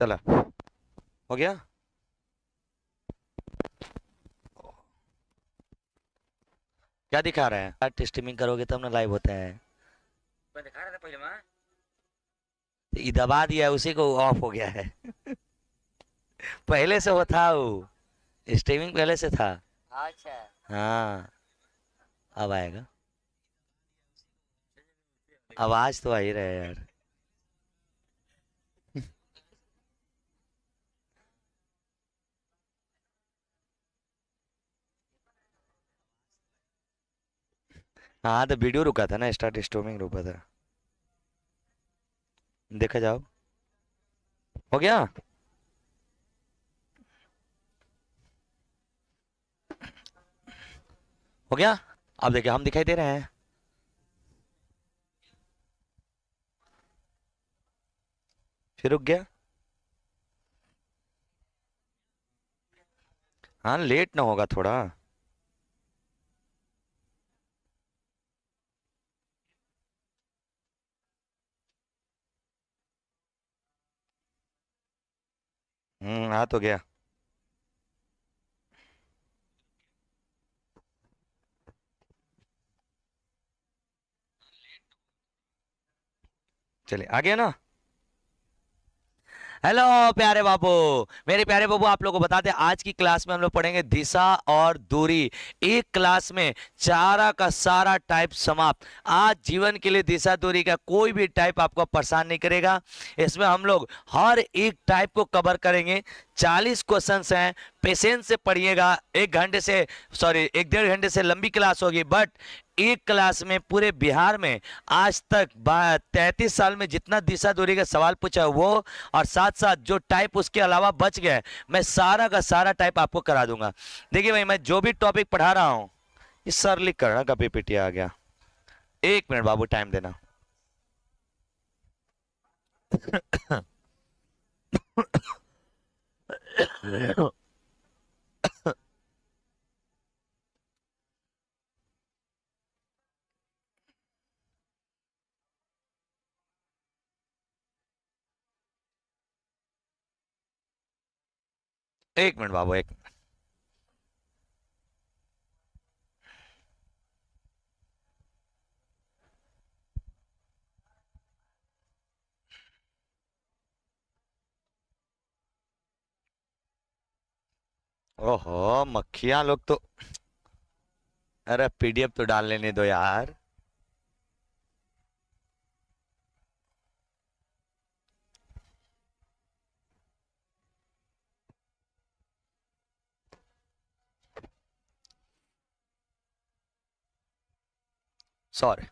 चला, हो गया। क्या दिखा रहा है यार? स्ट्रीमिंग करोगे तब ना लाइव होता है। मैं दिखा रहा था पहले मैं, ये दबा दिया उसी को, ऑफ हो गया है। पहले से वो था, वो स्ट्रीमिंग पहले से था। अच्छा। हाँ, अब आएगा। आवाज तो आ ही रहा है यार। हाँ, तो वीडियो रुका था ना, स्टार्ट स्ट्रीमिंग रुका था। देखा जाओ, हो गया। हो गया। अब देखिए, हम दिखाई दे रहे हैं। फिर रुक गया। हाँ, लेट ना होगा थोड़ा। आ तो गया। चलिए, आ गया ना। हेलो प्यारे बाबू। मेरे प्यारे बाबू, आप लोगों को बताते हैं आज की क्लास में हम लोग पढ़ेंगे दिशा और दूरी। एक क्लास में चारा का सारा टाइप समाप्त। आज जीवन के लिए दिशा दूरी का कोई भी टाइप आपको परेशान नहीं करेगा। इसमें हम लोग हर एक टाइप को कवर करेंगे। 40 क्वेश्चंस हैं। पेशेंस से पढ़िएगा। एक घंटे से, सॉरी, एक डेढ़ घंटे से लंबी क्लास होगी, बट एक क्लास में पूरे बिहार में आज तक 33 साल में जितना दिशा दूरी का सवाल पूछा है वो, और साथ साथ जो टाइप उसके अलावा बच गए, मैं सारा का सारा टाइप आपको करा दूंगा। देखिए भाई, मैं जो भी टॉपिक पढ़ा रहा हूँ, इस सर लिख कर का पीपीटी आ गया। 1 मिनट बाबू, टाइम देना। एक मिनट बाबू, एक। ओहो, मक्खियां लोग तो। अरे पीडीएफ तो डाल लेने दो यार। सॉरी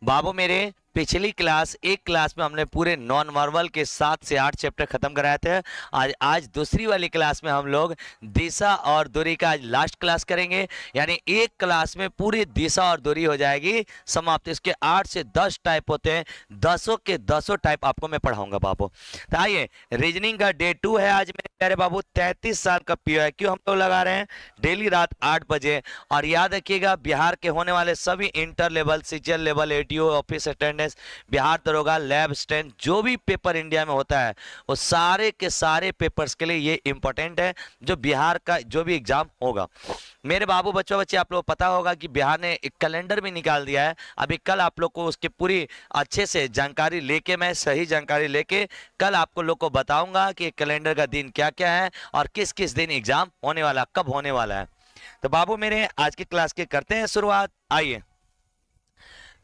बाबू, मेरे पिछली क्लास, एक क्लास में हमने पूरे नॉन नॉर्मल के 7 से 8 चैप्टर खत्म कराए थे। आज आज दूसरी वाली क्लास में हम लोग दिशा और दूरी का आज लास्ट क्लास करेंगे। यानी एक क्लास में पूरी दिशा और दूरी हो जाएगी समाप्त। इसके 8 से 10 टाइप होते हैं। 10 के 10 टाइप आपको मैं पढ़ाऊंगा बाबू। तो आइए, रीजनिंग का डे 2 है आज मेरे प्यारे बाबू। 33 साल का PYQ हम लोग लगा रहे हैं डेली रात 8 बजे। और याद रखिएगा, बिहार के होने वाले सभी inter level, CGL level, ATO, office attendance, Bihar दरोगा, लैब स्टैंड, जो भी पेपर इंडिया में होता है वो सारे के सारे पेपर्स के लिए ये इंपॉर्टेंट है। जो बिहार का जो भी एग्जाम होगा, मेरे बाबू बच्चों बच्चे, आप लोग पता होगा कि बिहार ने एक कैलेंडर भी निकाल दिया है। अभी कल आप लोग को उसकी पूरी अच्छे से जानकारी लेके, मैं सही जानकारी लेके कल आपको लोग को बताऊंगा कि कैलेंडर का दिन क्या क्या है और किस किस दिन एग्जाम होने वाला, कब होने वाला है। तो बाबू मेरे, आज की क्लास के करते हैं शुरुआत। आइए।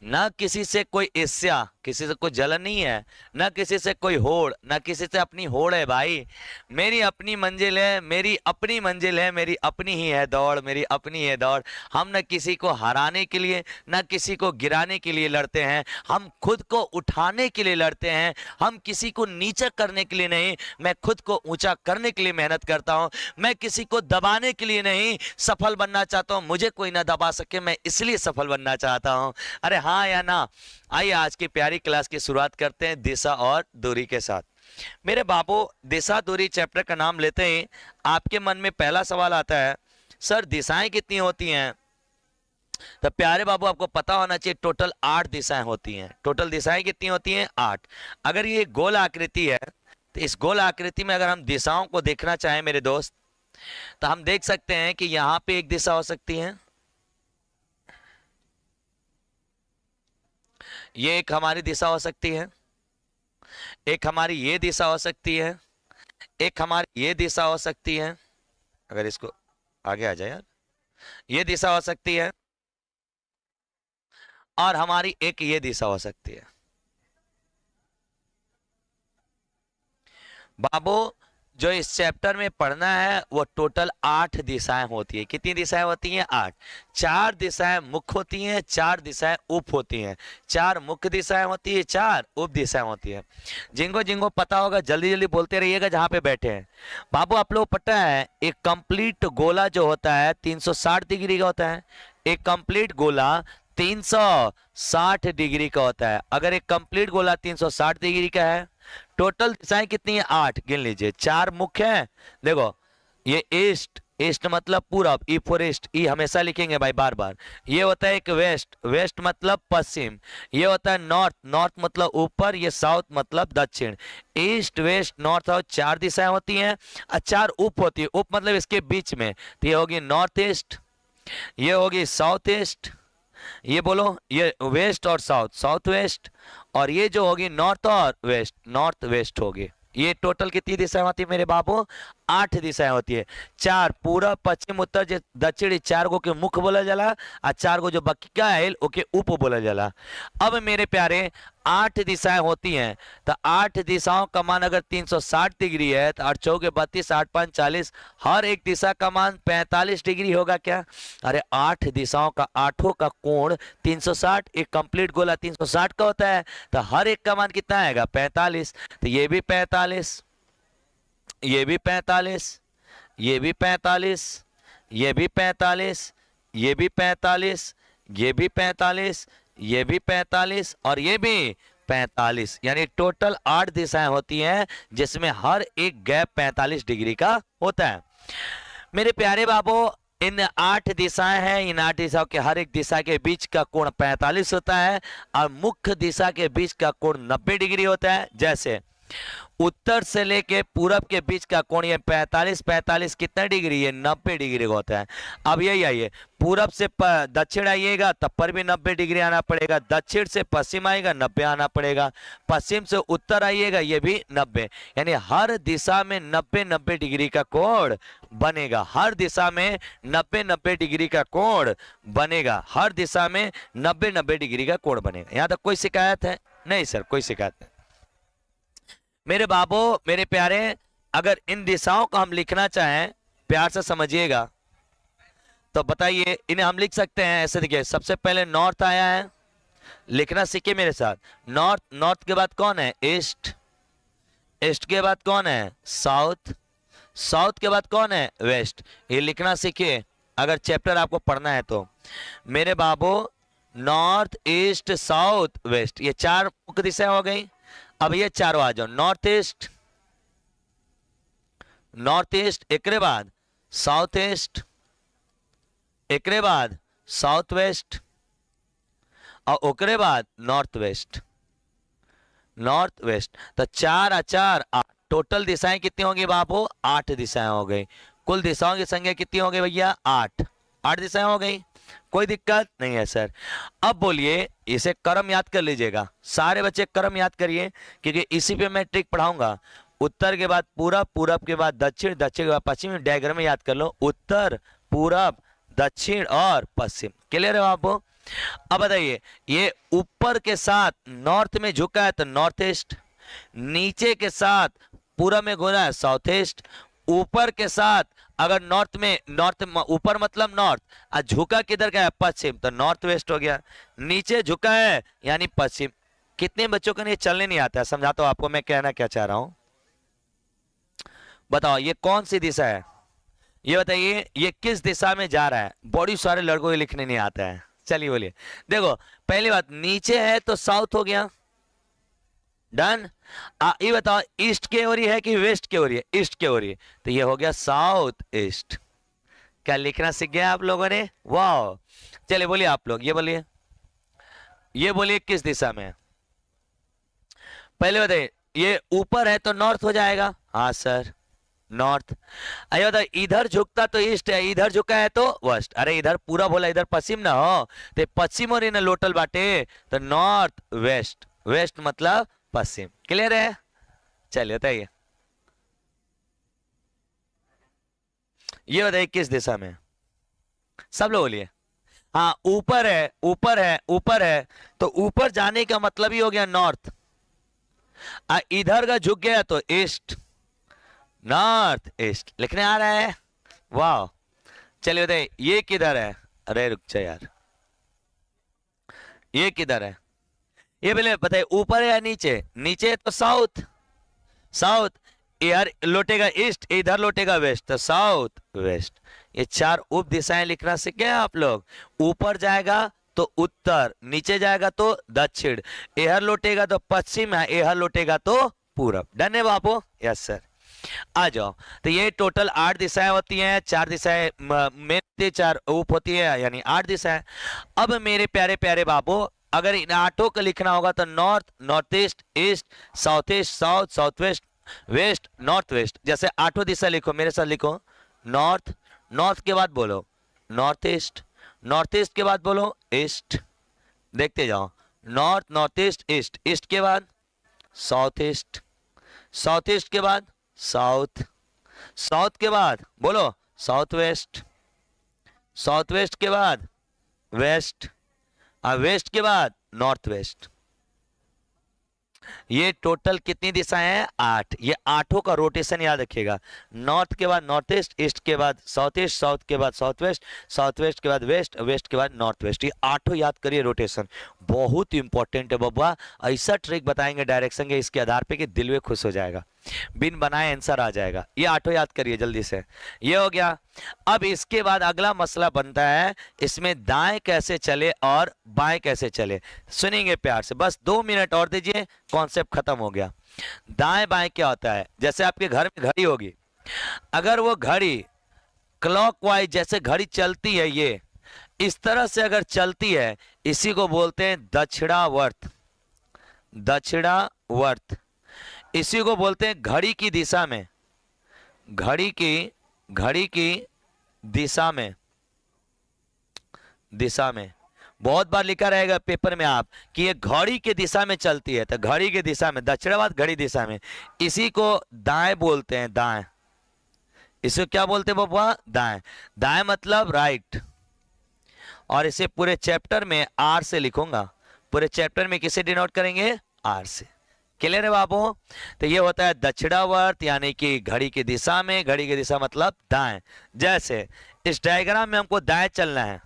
ना किसी से कोई ईर्ष्या, किसी से कोई जलन नहीं है, ना किसी से कोई होड़, ना किसी से अपनी होड़ है भाई। मेरी अपनी मंजिल है, मेरी अपनी मंजिल है, मेरी अपनी ही है दौड़, मेरी अपनी है दौड़। हम न किसी को हराने के लिए, ना किसी को गिराने के लिए लड़ते हैं, हम खुद को उठाने के लिए लड़ते हैं। हम किसी को नीचा करने के लिए नहीं, मैं खुद को ऊंचा करने के लिए मेहनत करता हूं। मैं किसी को दबाने के लिए नहीं, सफल बनना चाहता हूं। मुझे कोई ना दबा सके, मैं इसलिए सफल बनना चाहता हूं। अरे हाँ या ना? आइए आज की प्यारी क्लास की शुरुआत करते हैं दिशा और दूरी के साथ। मेरे बाबू, दिशा दूरी चैप्टर का नाम लेते ही आपके मन में पहला सवाल आता है, सर दिशाएं कितनी होती हैं? तो प्यारे बाबू, आपको पता होना चाहिए टोटल 8 दिशाएं होती हैं। टोटल दिशाएं कितनी होती हैं? 8। अगर ये गोल आकृति है तो इस गोल आकृति में अगर हम दिशाओं को देखना चाहें मेरे दोस्त, तो हम देख सकते हैं कि यहां पे एक दिशा हो सकती है, ये एक हमारी दिशा हो सकती है, एक हमारी ये दिशा हो सकती है, एक हमारी ये दिशा हो सकती है, अगर इसको आगे आ जाए यार, ये दिशा हो सकती है, और हमारी एक ये दिशा हो सकती है। बाबू जो इस चैप्टर में पढ़ना है वो टोटल 8 दिशाएं होती है। कितनी दिशाएं होती हैं? 8। 4 दिशाएं मुख्य होती हैं, 4 दिशाएं उप होती हैं। 4 मुख्य दिशाएं होती है, 4 उप दिशाएं होती हैं। जिनको जिनको पता होगा जल्दी जल्दी बोलते रहिएगा जहां पे बैठे हैं। बाबू आप लोग पता है एक कंप्लीट गोला जो होता है 360 डिग्री का होता है। एक कंप्लीट गोला 360 डिग्री का होता है। अगर एक कंप्लीट गोला 360 डिग्री का है, टोटल दिशाएं कितनी है? 8। गिन लीजिए। 4 मुख्य है, देखो ये ईस्ट, ईस्ट मतलब पूरब, ई फॉर ईस्ट, ई हमेशा लिखेंगे भाई बार बार। ये होता है एक वेस्ट, वेस्ट मतलब पश्चिम। ये होता है नॉर्थ, नॉर्थ मतलब ऊपर। ये साउथ मतलब दक्षिण। ईस्ट वेस्ट नॉर्थ साउथ 4 दिशाएं होती हैं और 4 उप होती है। उप मतलब इसके बीच में, तो ये होगी नॉर्थ ईस्ट, ये होगी साउथ ईस्ट, ये बोलो ये वेस्ट और साउथ, साउथ वेस्ट, और ये जो होगी नॉर्थ और वेस्ट, नॉर्थ वेस्ट होगी। ये टोटल कितनी दिशाएं होती है मेरे बाबू? 8 दिशाएं होती है। 4 पूरब पश्चिम उत्तर दक्षिण, 4 को के मुख्य बोला जाला, और 4 को जो बाकी का है ओके उप बोला जाला। अब मेरे प्यारे 8 दिशाएं होती हैं, तो 8 दिशाओं का मान अगर 360 डिग्री है तो 8 चौके 32, 8 5 40, हर एक दिशा का मान 45 डिग्री होगा क्या? अरे 8 दिशाओं का आठों का कोण 360, एक कंप्लीट गोला 360 का होता है, तो हर एक का मान कितना आएगा? 45। तो ये भी 45, ये भी 45, ये भी 45, ये भी 45, ये भी 45, ये भी 45, ये भी 45 और ये भी 45, यानी टोटल 8 दिशाएं होती हैं जिसमें हर एक गैप 45 डिग्री का होता है। मेरे प्यारे बाबू इन 8 दिशाएं हैं, इन 8 दिशाओं के हर एक दिशा के बीच का कोण 45 होता है और मुख्य दिशा के बीच का कोण 90 डिग्री होता है। जैसे उत्तर से लेके पूरब के बीच का कोण ये 45, 45 कितना डिग्री? ये 90 डिग्री का होता है। अब यही आइए, पूरब से दक्षिण आइएगा तब पर भी 90 डिग्री आना पड़ेगा, दक्षिण से पश्चिम आएगा 90 आना पड़ेगा, पश्चिम से उत्तर आइएगा ये भी 90, यानी हर दिशा में 90-90 डिग्री का कोण बनेगा। हर दिशा में 90-90 डिग्री का कोण बनेगा। हर दिशा में 90-90 डिग्री का कोण बनेगा। यहाँ तक कोई शिकायत है? नहीं सर, कोई शिकायत नहीं। मेरे बाबू मेरे प्यारे, अगर इन दिशाओं को हम लिखना चाहें, प्यार से समझिएगा, तो बताइए इन्हें हम लिख सकते हैं ऐसे। देखिए सबसे पहले नॉर्थ आया है, लिखना सीखिए मेरे साथ। नॉर्थ, नॉर्थ के बाद कौन है? ईस्ट, ईस्ट के बाद कौन है? साउथ, साउथ के बाद कौन है? वेस्ट। ये लिखना सीखिए अगर चैप्टर आपको पढ़ना है तो। मेरे बाबू नॉर्थ ईस्ट साउथ वेस्ट, ये 4 मुख्य दिशाएं हो गई। अब ये चारों आ जाओ, नॉर्थ ईस्ट, नॉर्थ ईस्ट, एक बाद साउथ ईस्ट, एक बाद साउथ वेस्ट, और ओकरे बाद नॉर्थ वेस्ट, नॉर्थ वेस्ट। तो 4 और 4 8, टोटल दिशाएं कितनी होंगी बाबू? 8 दिशाएं हो गई। कुल दिशाओं की संख्या कितनी हो गई भैया? 8। 8 दिशाएं हो गई, कोई दिक्कत नहीं है सर। अब बोलिए, इसे क्रम याद कर लीजिएगा, सारे बच्चे क्रम याद करिए क्योंकि इसी पे मैं ट्रिक पढ़ाऊंगा। उत्तर के बाद पूरब, पूरब के बाद दक्षिण, दक्षिण के बाद पश्चिम। डायग्राम में याद कर लो, उत्तर पूरब दक्षिण और पश्चिम। क्लियर है आपको? अब बताइए, ये ऊपर के साथ नॉर्थ में झुका है तो नॉर्थ ईस्ट, नीचे के साथ पूरब में घुरा है साउथ ईस्ट, ऊपर के साथ अगर नॉर्थ में, नॉर्थ ऊपर मतलब नॉर्थ, और झुका किधर का है? पश्चिम, तो नॉर्थ वेस्ट हो गया। नीचे झुका है यानी पश्चिम। कितने बच्चों को ये चलने नहीं आता है? समझाता हूं आपको मैं कहना क्या चाह रहा हूं। बताओ ये कौन सी दिशा है? ये बताइए ये किस दिशा में जा रहा है? बड़ी सारे लड़कों को लिखने नहीं आता है। चलिए बोलिए। देखो पहली बात, नीचे है तो साउथ हो गया, डन। ये बताओ ईस्ट के ओर है कि वेस्ट के ओर है? ईस्ट के ओर है, तो ये हो गया साउथ ईस्ट। क्या लिखना सीख गया आप लोगों ने? वाह। चलिए बोलिए आप लोग, ये बोलिए, ये बोलिए किस दिशा में? पहले बताइए ये ऊपर है तो नॉर्थ हो जाएगा। हाँ सर, नॉर्थ। अरे बताओ, इधर झुकता तो ईस्ट है, इधर झुका है तो वेस्ट। अरे इधर पूरा बोला, इधर पश्चिम ना हो तो पश्चिम और ना लोटल बाटे, तो नॉर्थ वेस्ट, वेस्ट मतलब पश्चिम। क्लियर है? चलिए बताइए, ये बताइए किस दिशा में? सब लोग बोलिए। हाँ, ऊपर है, ऊपर है, ऊपर है, तो ऊपर जाने का मतलब ही हो गया नॉर्थ। इधर का झुक गया तो ईस्ट, नॉर्थ ईस्ट। लिखने आ रहा है? वाह। चलिए बताइए, ये किधर है? अरे रुक जा यार, ये किधर है? ये पहले बताइए, ऊपर है या नीचे? नीचे तो साउथ, साउथ। इधर लौटेगा ईस्ट, इधर लौटेगा वेस्ट, तो साउथ वेस्ट। ये चार उप दिशाएं लिखना सीखे हैं आप लोग। ऊपर जाएगा तो उत्तर, नीचे जाएगा तो दक्षिण, इधर लौटेगा तो पश्चिम है, इधर लौटेगा तो पूरब। डन है बापू? Yes sir. आ जाओ। तो ये टोटल 8 दिशाएं होती हैं, 4 दिशाएं में 4 उप होती है, यानी 8 दिशाएं। अब मेरे प्यारे प्यारे बाबू, अगर इन 8 को लिखना होगा तो north, north east, east, south east, south, south west, west, north west. जैसे 8 दिशा लिखो, मेरे साथ लिखो। नॉर्थ, नॉर्थ के बाद बोलो नॉर्थ ईस्ट, नॉर्थ ईस्ट के बाद बोलो ईस्ट। देखते जाओ, north, north east, east, east के बाद साउथ ईस्ट, साउथ ईस्ट के बाद साउथ, साउथ के बाद बोलो साउथ वेस्ट, साउथ वेस्ट के बाद वेस्ट, और वेस्ट के बाद नॉर्थ वेस्ट। ये टोटल कितनी दिशाएं हैं? 8। ये 8 का रोटेशन याद रखिएगा। नॉर्थ के बाद नॉर्थ ईस्ट, ईस्ट के बाद साउथ ईस्ट, साउथ के बाद साउथ वेस्ट, साउथ वेस्ट के बाद वेस्ट, वेस्ट के बाद नॉर्थ वेस्ट। ये 8 याद करिए रोटेशन, बहुत इंपॉर्टेंट है बब्बा। ऐसा ट्रिक बताएंगे डायरेक्शन के इसके आधार पे कि दिल में खुश हो जाएगा, बिन बनाए आंसर आ जाएगा। ये 8 याद करिए जल्दी से। ये हो गया। अब इसके बाद अगला मसला बनता है, इसमें दाएं कैसे चले और बाएं कैसे चले। सुनेंगे प्यार से, बस 2 मिनट और दीजिए, कॉन्सेप्ट खत्म हो गया। दाएं बाएं क्या होता है? जैसे आपके घर में घड़ी होगी, अगर वो घड़ी क्लॉकवाइज जैसे घड़ी चलती है, ये इस तरह से अगर चलती है, इसी को बोलते हैं दक्षिणावर्त, दक्षिणावर्त। इसी को बोलते हैं घड़ी की दिशा में, घड़ी की दिशा में, दिशा में। बहुत बार लिखा रहेगा पेपर में आप कि ये घड़ी की दिशा में चलती है, तो घड़ी की दिशा में, दक्षिणावर्त घड़ी दिशा में। इसी को दाएं बोलते हैं, दाएं। इसे क्या बोलते हैं बाबा? दाएं। दाएं मतलब राइट। और इसे पूरे चैप्टर में आर से लिखूंगा, पूरे चैप्टर में किसे डिनोट करेंगे? आर से। क्लियर है बाबू? तो ये होता है दक्षिणावर्त, यानी कि घड़ी की दिशा में, घड़ी की दिशा मतलब दाएं। जैसे इस डायग्राम में हमको दाएं चलना है,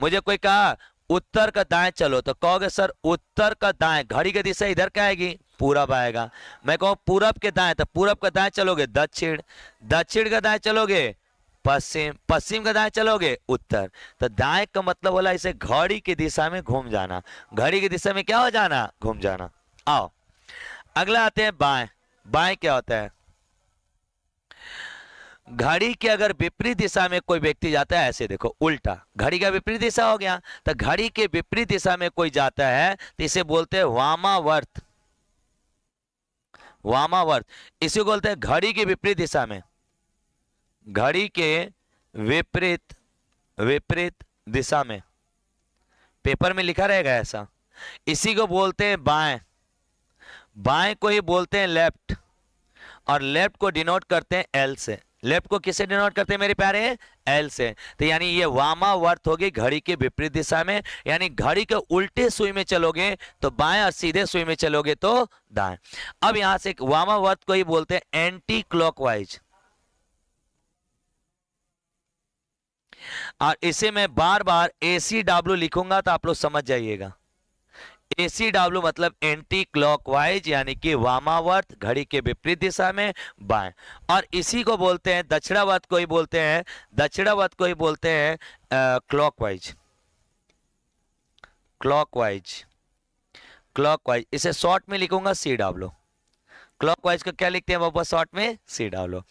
मुझे कोई कहा उत्तर का दाएं चलो, तो कहोगे सर उत्तर का दाएं, घड़ी की दिशा इधर क्या आएगी? पूरब आएगा। मैं कहूँ पूरब के दाएं, तो पूरब का दाएं चलोगे दक्षिण, दक्षिण का दाएं चलोगे पश्चिम, पश्चिम का दाएं चलोगे उत्तर। तो दाएं का मतलब बोला इसे घड़ी की दिशा में घूम जाना, घड़ी की दिशा में क्या हो जाना? घूम जाना। आओ अगला आते हैं बाएं। बाएं क्या होता है? घड़ी के अगर विपरीत दिशा में कोई व्यक्ति जाता है, ऐसे देखो उल्टा, घड़ी का विपरीत दिशा हो गया, तो घड़ी के विपरीत दिशा में कोई जाता है तो इसे बोलते हैं वामावर्त, वामावर्त। इसे बोलते हैं घड़ी के विपरीत दिशा में, घड़ी के विपरीत, विपरीत दिशा में। पेपर में लिखा रहेगा ऐसा। इसी को बोलते हैं बाएं, बाएं को ही बोलते हैं लेफ्ट, और लेफ्ट को डिनोट करते हैं एल से। लेफ्ट को किससे डिनोट करते हैं मेरे प्यारे? एल से। तो यानी ये वामावर्त होगी घड़ी के विपरीत दिशा में, यानी घड़ी के उल्टे सुई में चलोगे तो बाएं, और सीधे सुई में चलोगे तो दाएं। अब यहां से वामावर्त को ही बोलते हैं एंटी क्लॉकवाइज, और इसे मैं बार बार ACW लिखूंगा तो आप लोग समझ जाइएगा। ACW मतलब एंटी क्लॉकवाइज, यानी कि वामावर्त घड़ी के विपरीत दिशा में बाएं। और इसी को बोलते हैं दक्षिणावर्त को ही बोलते हैं, दक्षिणावर्त को ही बोलते हैं क्लॉकवाइज, क्लॉकवाइज, क्लॉकवाइज। इसे शॉर्ट में लिखूंगा CW। क्लॉकवाइज को क्या लिखते हैं बाबा शॉर्ट में? CW।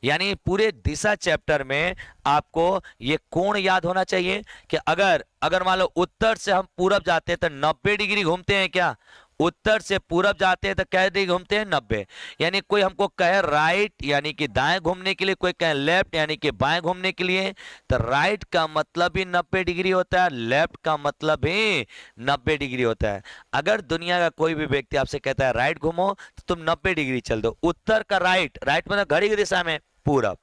यानी पूरे दिशा चैप्टर में आपको ये कोण याद होना चाहिए कि अगर मान लो उत्तर से हम पूरब जाते हैं तो 90 डिग्री घूमते हैं क्या? उत्तर से पूरब जाते हैं तो कै डिग्री घूमते हैं 90। यानी कोई हमको कहे राइट यानी कि दाएं घूमने के लिए, कोई कहे लेफ्ट यानी कि बाएं घूमने के लिए, तो राइट का मतलब ही 90 डिग्री होता है, लेफ्ट का मतलब ही 90 डिग्री होता है। अगर दुनिया का कोई भी व्यक्ति आपसे कहता है राइट घूमो तो तुम 90 डिग्री चल दो। उत्तर का राइट, राइट मतलब घड़ी की दिशा में पूरब,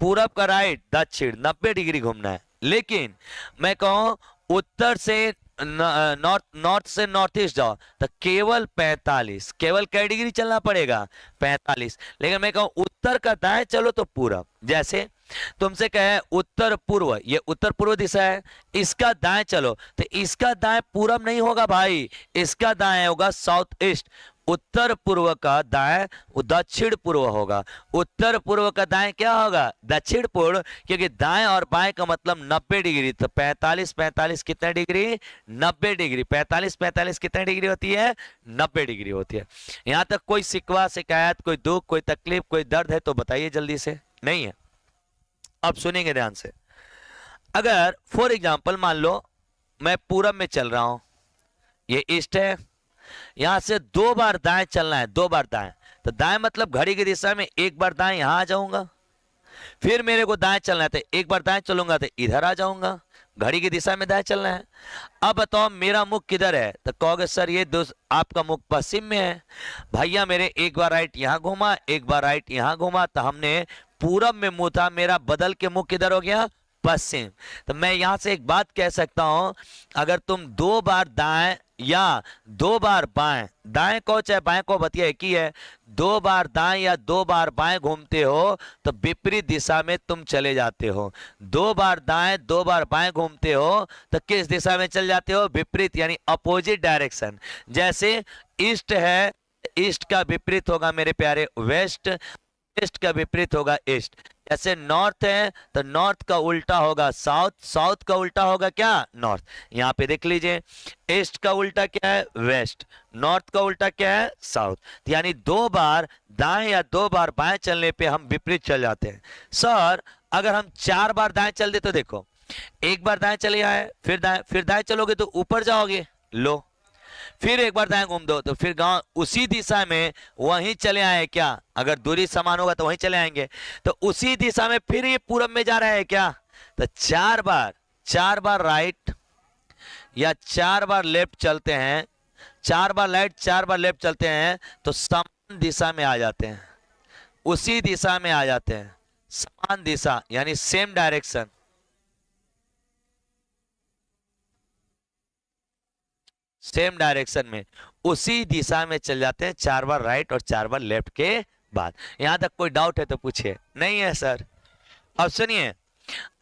पूरब का राइट दक्षिण 90 डिग्री घूमना है। लेकिन मैं कहूं उत्तर से नॉर्थ, नॉर्थ से नॉर्थ ईस्ट जाओ तो केवल 45, केवल कै डिग्री चलना पड़ेगा 45। लेकिन मैं कहूं उत्तर का दाएं चलो तो पूरब, जैसे तुमसे कहे उत्तर पूर्व, ये उत्तर पूर्व दिशा है, इसका दाएं चलो तो इसका दाएं पूरब नहीं होगा भाई, इसका दाएं होगा साउथ ईस्ट। उत्तर पूर्व का दाएं दक्षिण पूर्व होगा, उत्तर पूर्व का दाएं क्या होगा दक्षिण पूर्व, क्योंकि दाएं और बाएं का मतलब 90 डिग्री। तो 45 45 कितने डिग्री 90 डिग्री, 45 45 कितने डिग्री होती है 90 डिग्री होती है। यहां तक कोई शिकवा शिकायत, कोई दुख, कोई तकलीफ, कोई दर्द है तो बताइए जल्दी से, नहीं है? अब सुनेंगे ध्यान से। अगर फॉर एग्जाम्पल मान लो मैं पूरब में चल रहा हूं, ये ईस्ट है, यहां से 2 बार दाएं चलना है, 2 बार दाएं, तो दाएं मतलब घड़ी की दिशा में 1 बार दाएं यहां आ जाऊंगा, फिर मेरे को दाएं चलना है तो 1 बार दाएं चलूंगा तो इधर आ जाऊंगा, घड़ी की दिशा में दाएं चलना है। अब बताओ मेरा मुख किधर है, तो कहोगे सर ये आपका मुख पश्चिम में है। भैया मेरे 1 बार राइट यहां घूमा, 1 बार राइट यहां घूमा, तो हमने पूरब में मुंह था, मेरा बदल के मुख किधर हो गया पश्चिम। तो मैं यहां से एक बात कह सकता हूं, अगर तुम 2 बार दाएं या 2 बार बाएं, दाएं को चाहे बाएं को बतिया एक ही है, 2 बार दाएं या 2 बार बाएं घूमते हो तो विपरीत दिशा में तुम चले जाते हो। 2 बार दाएं 2 बार बाएं घूमते हो तो किस दिशा में चल जाते हो विपरीत, यानी अपोजिट डायरेक्शन। जैसे ईस्ट है, ईस्ट का विपरीत होगा मेरे प्यारे वेस्ट, वेस्ट का विपरीत होगा ईस्ट। जैसे नॉर्थ है तो नॉर्थ का उल्टा होगा साउथ, साउथ का उल्टा होगा क्या नॉर्थ। यहाँ पे देख लीजिए ईस्ट का उल्टा क्या है वेस्ट, नॉर्थ का उल्टा क्या है साउथ। यानी 2 बार दाएं या 2 बार बाएं चलने पे हम विपरीत चल जाते हैं। सर अगर हम 4 बार दाएं चल दे तो देखो, 1 बार दाएं चले आए, फिर दाएं चलोगे तो ऊपर जाओगे लो, फिर 1 बार दाएं घूम दो तो फिर गांव उसी दिशा में वहीं चले आए क्या, अगर दूरी समान होगा तो वहीं चले आएंगे, तो उसी दिशा में फिर ये पूरब में जा रहा है क्या, तो 4 बार राइट या 4 बार लेफ्ट चलते हैं, 4 बार राइट 4 बार लेफ्ट चलते हैं तो समान दिशा में आ जाते हैं, उसी दिशा में आ जाते हैं, समान दिशा यानी सेम डायरेक्शन, सेम डायरेक्शन में उसी दिशा में चल जाते हैं 4 बार राइट और 4 बार लेफ्ट के बाद। यहां तक कोई डाउट है तो पूछिए, नहीं है सर? अब सुनिए,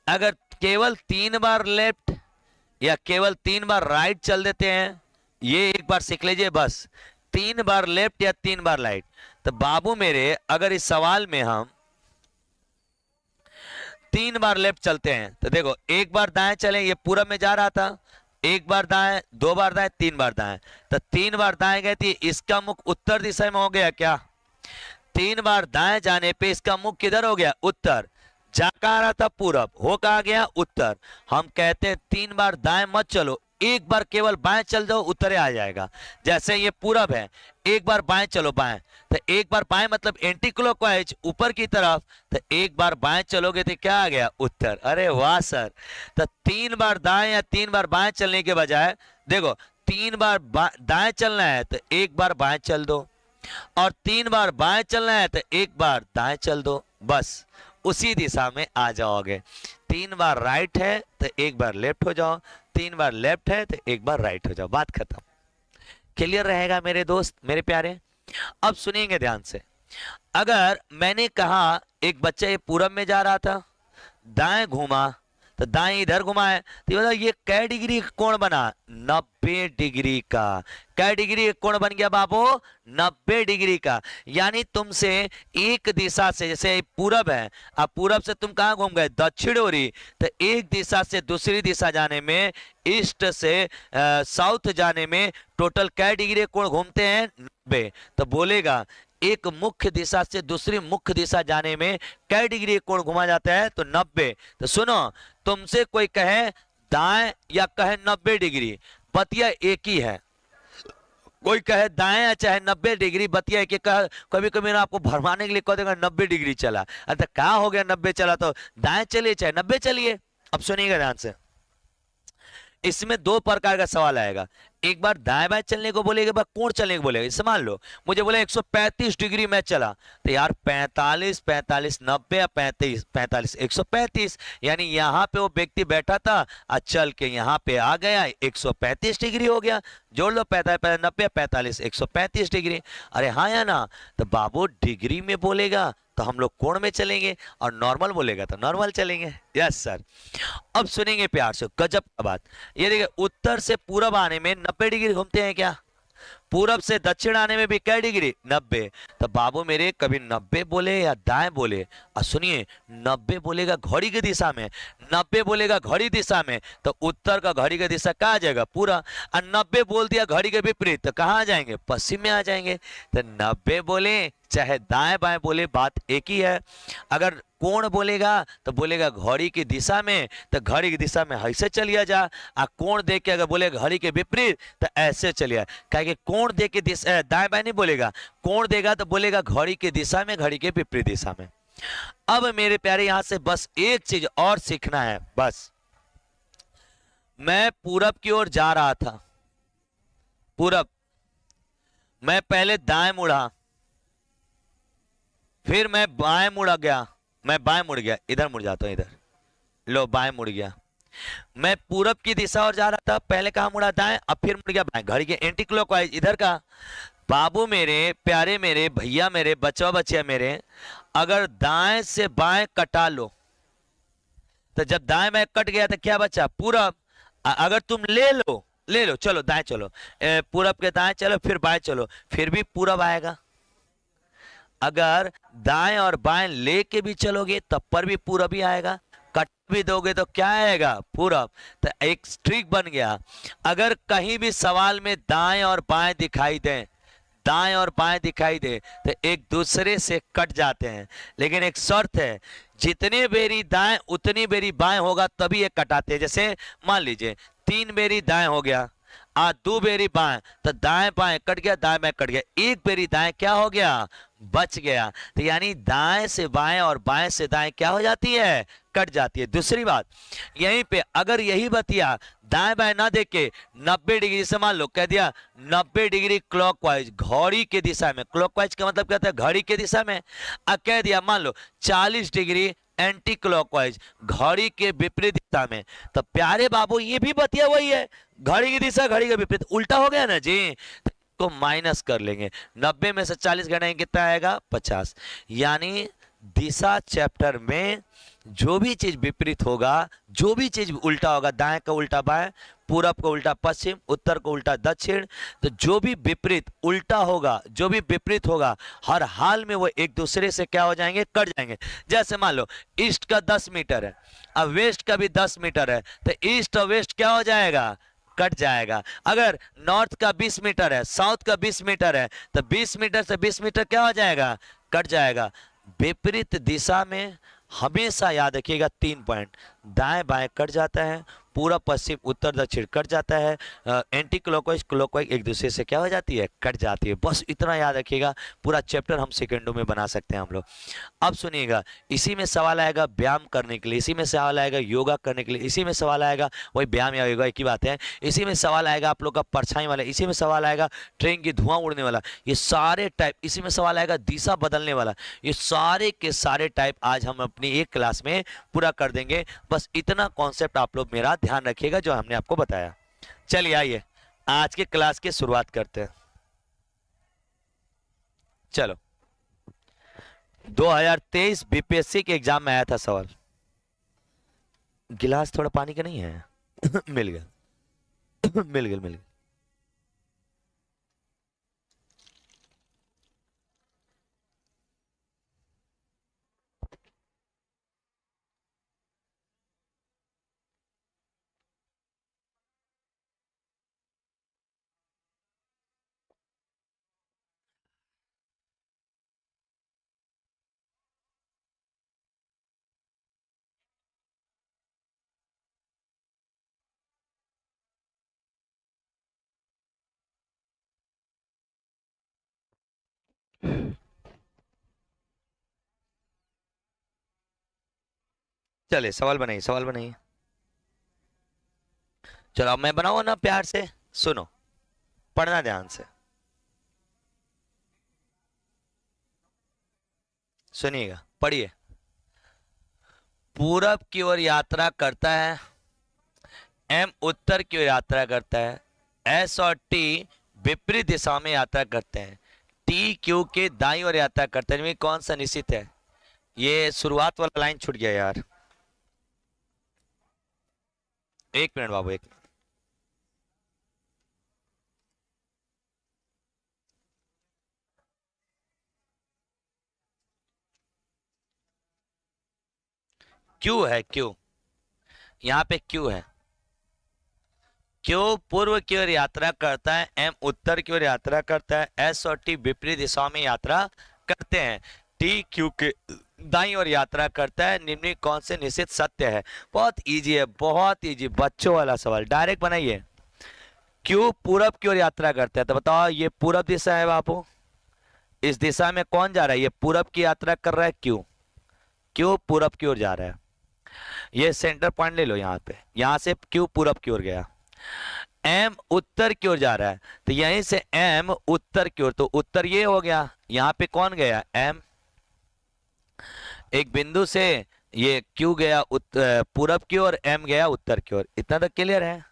अगर केवल 3 बार लेफ्ट या केवल 3 बार राइट चल देते हैं, ये एक बार सीख लीजिए बस, 3 बार लेफ्ट या 3 बार राइट, तो बाबू मेरे अगर इस सवाल में हम 3 बार लेफ्ट चलते हैं तो देखो 1 बार दाएं चले, ये पूरब में जा रहा था, 1 बार दाएं 2 बार दाएं 3 बार दाएं, तो 3 बार दाएं गए थी, इसका मुख उत्तर दिशा में हो गया क्या, 3 बार दाएं जाने पे इसका मुख किधर हो गया उत्तर, जा कहाँ रहा था पूरब, हो कहाँ गया उत्तर। हम कहते हैं 3 बार दाएं मत चलो, 1 बार केवल बाएं चल जाओ उत्तरे आ जाएगा। जैसे ये पूरब है, 1 बार बाएं चलो बाएं, तो 1 बार बाएं मतलब एंटी क्लॉकवाइज ऊपर की तरफ, तो 1 बार बाएं चलोगे तो क्या आ गया उत्तर। अरे वाह सर, तो 3 बार दाएं या 3 बार बाएं चलने के बजाय देखो 3 बार दाएं चलना है तो 1 बार बाएं चल दो, और 3 बार बाएं चलना है तो 1 बार दाएं चल दो, बस उसी दिशा में आ जाओगे। 3 बार राइट है तो 1 बार लेफ्ट हो जाओ, 3 बार लेफ्ट है तो 1 बार राइट हो जाओ, बात खत्म। क्लियर रहेगा मेरे दोस्त मेरे प्यारे? अब सुनिएंगे ध्यान से, अगर मैंने कहा एक बच्चा ये पूरब में जा रहा था, दाएं घूमा तो दाएं इधर घुमाए, तो ये बताओ ये कै डिग्री का कोण बना 90 डिग्री का। कै डिग्री का कोण बन गया बाबू 90 डिग्री का। यानी तुमसे एक दिशा से, जैसे पूरब है, अब पूरब से तुम कहां घूम गए दक्षिण ओरी, तो एक दिशा से दूसरी दिशा जाने में, ईस्ट से साउथ जाने में टोटल कै डिग्री कोण घूमते हैं 90। तो बोलेगा एक मुख्य दिशा से दूसरी मुख्य दिशा जाने में कै डिग्री कोण घुमा जाता है, तो 90। तो सुनो, तुमसे कोई कहे दाएं या कहे 90 डिग्री, बतिया एक ही है, कोई कहे दाएं या चाहे 90 डिग्री बतिया कि कभी कभी ना आपको भरमाने के लिए कह देगा 90 डिग्री चला। अरे क्या हो गया, 90 चला तो दाएं चलिए चाहे 90 चलिए। अब सुनिएगा ध्यान से, इसमें दो प्रकार का सवाल आएगा। एक बार दाएं बाएं चलने को बोलेगा, एक बार कोण चलने को बोलेगा। इसे मान लो मुझे बोले 135 डिग्री में चला, तो यार 45 45 90 या 35 45 135, यानी यहाँ पे वो व्यक्ति बैठा था और चल के यहाँ पे आ गया, 135 डिग्री हो गया। जोड़ लो 45 90 45 135 डिग्री। अरे हाँ या ना? तो बाबू डिग्री में बोलेगा तो हम लोग कोण में चलेंगे, और नॉर्मल बोलेगा तो नॉर्मल चलेंगे। Yes sir. अब सुनेंगे प्यार से, गजब का बात। ये देखिए, उत्तर से पूरब आने में 90 डिग्री घूमते हैं क्या? पूरब से दक्षिण आने में भी कै डिग्री? 90। तो बाबू मेरे कभी 90 बोले या दाएं बोले, और सुनिए 90 बोलेगा घड़ी की दिशा में, 90 बोलेगा घड़ी दिशा में, तो उत्तर का घड़ी की दिशा कहाँ आ जाएगा? पूरा। और 90 बोल दिया घड़ी के विपरीत, तो कहाँ आ जाएंगे? पश्चिम में आ जाएंगे। तो 90 बोले चाहे दाएं बाएं बोले, बात एक ही है। अगर कोण बोलेगा तो बोलेगा घड़ी की दिशा में, तो घड़ी की दिशा में ऐसे चलिए जा। आ कोण देख के अगर बोले घड़ी के विपरीत, तो ऐसे चलिए। क्या कि कोण देख के दिशा दाएं बाएं नहीं बोलेगा, कोण देगा तो बोलेगा घड़ी की दिशा में, घड़ी के विपरीत दिशा में। अब मेरे प्यारे यहां से बस एक चीज और सीखना है। बस मैं पूरब की ओर जा रहा था, पूरब, मैं पहले दाएं मुड़ा, फिर मैं बाएं मुड़ा गया, मैं बाएं मुड़ गया, इधर मुड़ जाता हूं, इधर लो बाएं मुड़ गया। मैं पूरब की दिशा और जा रहा था, पहले कहा मुड़ा? दाएं, अब फिर मुड़ गया बाएं, घड़ी के एंटी क्लॉकवाइज इधर का। बाबू मेरे प्यारे, मेरे भैया, मेरे बच्चा बच्चिया मेरे, अगर दाएं से बाएं कटा लो, तो जब दाएं बाएं कट गया तो क्या बचा? पूरब। अगर तुम ले लो, ले लो, चलो दाएं चलो, पूरब के दाएं चलो, फिर बाएं चलो, फिर भी पूरब आएगा। अगर दाएं और बाएं लेके भी चलोगे तब पर भी पूरब ही आएगा। कट भी दोगे तो क्या आएगा? पूरब। तो एक ट्रिक बन गया, अगर कहीं भी सवाल में दाएं और बाएं दिखाई दे, दाएं और बाएं दिखाई दे, तो एक दूसरे से कट जाते हैं। लेकिन एक शर्त है, जितने बेरी दाएं उतनी बेरी बाएं होगा तभी ये कटाते हैं। जैसे मान लीजिए 3 बेरी दाएं हो गया, आ 2 बेरी बाएं, तो दाएं बाएं कट गया, दाएं बाएं कट गया, एक बेरी दाएं क्या हो गया? बच गया। तो यानी दाएं से बाएं और बाएं से दाएं क्या हो जाती है? कट जाती है। दूसरी बात, यहीं पे अगर यही बतिया दाएं बाएं ना देख के 90 डिग्री से मान लो कह दिया 90 डिग्री क्लॉकवाइज, घड़ी के दिशा में, क्लॉकवाइज का मतलब क्या होता है? घड़ी के दिशा में। अब कह दिया मान लो 40 डिग्री एंटी क्लॉकवाइज, घड़ी के विपरीत दिशा में, तो प्यारे बाबू ये भी बतिया वही है, घड़ी की दिशा घड़ी के विपरीत, उल्टा हो गया ना जी। को माइनस कर लेंगे, 90 में से 40 घटाएंगे कितना आएगा? 50। यानी दिशा चैप्टर में जो भी चीज विपरीत होगा, जो भी चीज उल्टा होगा, दाएं का उल्टा बाएं, पूरब को उल्टा पश्चिम, उत्तर को उल्टा दक्षिण, तो जो भी विपरीत उल्टा होगा, जो भी विपरीत होगा, हर हाल में वो एक दूसरे से क्या हो जाएंगे? कट जाएंगे। जैसे मान लो ईस्ट का 10 मीटर है, अब वेस्ट का भी 10 मीटर है, तो ईस्ट और वेस्ट क्या हो जाएगा? कट जाएगा। अगर नॉर्थ का 20 मीटर है, साउथ का 20 मीटर है, तो 20 मीटर से 20 मीटर क्या हो जाएगा? कट जाएगा। विपरीत दिशा में हमेशा याद रखिएगा 3 पॉइंट, दाएं बाएं कट जाता है, पूरा पश्चिम उत्तर दक्षिण कट जाता है, एंटी क्लॉकवाइज क्लॉकवाइज एक दूसरे से क्या हो जाती है? कट जाती है। बस इतना याद रखिएगा, पूरा चैप्टर हम सेकेंडों में बना सकते हैं हम लोग। अब सुनिएगा, इसी में सवाल आएगा व्यायाम करने के लिए, इसी में सवाल आएगा योगा करने के लिए, इसी में सवाल आएगा, वही व्यायाम या योगा एक ही बात है, इसी में सवाल आएगा आप लोग का परछाई वाला, इसी में सवाल आएगा ट्रेन की धुआं उड़ने वाला, ये सारे टाइप, इसी में सवाल आएगा दिशा बदलने वाला, ये सारे के सारे टाइप आज हम अपनी एक क्लास में पूरा कर देंगे। बस इतना कॉन्सेप्ट आप लोग मेरा ध्यान रखिएगा जो हमने आपको बताया। चलिए आइए आज के क्लास की शुरुआत करते हैं। चलो, 2023 बीपीएससी के एग्जाम में आया था सवाल। गिलास थोड़ा पानी का नहीं है? मिल गया, मिल गया, मिल गया। चलिए सवाल बनाइए, सवाल बनाइए। चलो अब मैं बनाऊं ना, प्यार से सुनो, पढ़ना ध्यान से सुनिएगा, पढ़िए। पूरब की ओर यात्रा करता है, एम उत्तर की ओर यात्रा करता है, एस और टी विपरीत दिशा में यात्रा करते हैं, टी क्यू के दाईं ओर यात्रा करते हैं, इनमें कौन सा निश्चित है? ये शुरुआत वाला लाइन छूट गया यार, एक मिनट बाबू, एक मिनट। क्यू है, क्यू, यहाँ पे क्यू है। क्यू पूर्व की ओर यात्रा करता है, एम उत्तर की ओर यात्रा करता है, एस और टी विपरीत दिशा में यात्रा करते हैं, टी क्यू के दाईं ओर यात्रा करता है, निम्न कौन से निश्चित सत्य है? बहुत इजी है, बहुत इजी, बच्चों वाला सवाल, डायरेक्ट बनाइए। क्यू पूरब की ओर यात्रा करता है, तो बताओ ये पूरब दिशा है बापू, इस दिशा में कौन जा रहा है? ये पूरब की यात्रा कर रहा है, क्यू, क्यू पूरब की ओर जा रहा है। ये सेंटर पॉइंट ले लो, यहाँ पे, यहाँ से क्यू पूरब की ओर गया, एम उत्तर की ओर जा रहा है, तो यहीं से एम उत्तर की ओर, तो उत्तर ये हो गया, यहाँ पे कौन गया? एम। एक बिंदु से ये क्यू गया पूरब की ओर, एम गया उत्तर की ओर, इतना तो क्लियर है।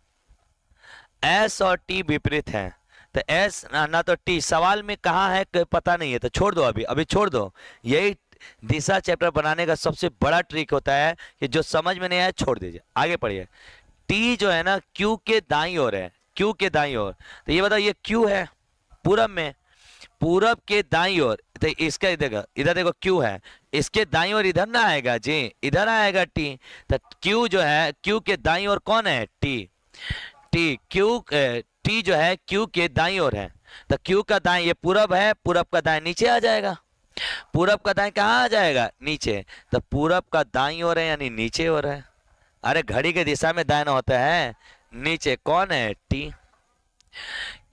एस और टी विपरीत है, तो एस ना तो टी, सवाल में कहाँ है पता नहीं है, तो छोड़ दो, अभी अभी छोड़ दो। यही दिशा चैप्टर बनाने का सबसे बड़ा ट्रिक होता है कि जो समझ में नहीं आया छोड़ दीजिए, आगे पढ़िए। टी जो है ना क्यू के दाईं ओर है, क्यू के दाईं ओर, तो ये बताओ ये क्यू है पूरब में, पूरब के दाईं ओर, तो इसका इधर देखो क्यू है, इसके दाईं ओर इधर ना आएगा जी, इधर आएगा टी, तो क्यू जो है, क्यू के दाईं ओर कौन है? टी। टी क्यू टी जो है क्यू के दाईं ओर है, तो क्यू का दाईं, ये पूरब है, पूरब का दाईं नीचे आ जाएगा, पूरब का दाईं कहाँ आ जाएगा? नीचे, तो पूरब का दाईं ओर है यानी नीचे हो रहा है। अरे घड़ी के दिशा में दाहिना होता है नीचे, कौन है? टी।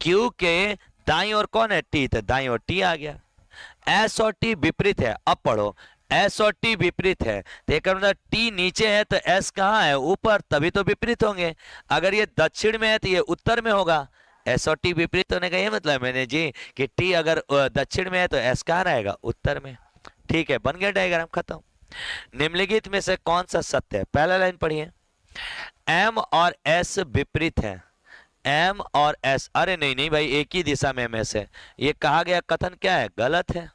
क्यू के दाईं ओर कौन है? टी, तो दाईं ओर टी आ गया। एस और टी विपरीत है, अब पढ़ो, एस और टी विपरीत है, तो एक मतलब टी नीचे है तो एस कहाँ है? ऊपर, तभी तो विपरीत होंगे। अगर ये दक्षिण में है तो ये उत्तर में होगा। एस और टी विपरीत होने का ये मतलब मैंने जी कि टी अगर दक्षिण में है तो एस कहाँ रहेगा? उत्तर में। ठीक है, बन गया डायग्राम, खत्म। निम्नलिखित में से कौन सा सत्य है? पहला लाइन पढ़िए, एम और एस विपरीत है, एम और एस, अरे नहीं नहीं भाई, एक ही दिशा में एम एस है, ये कहा गया कथन क्या है? गलत है,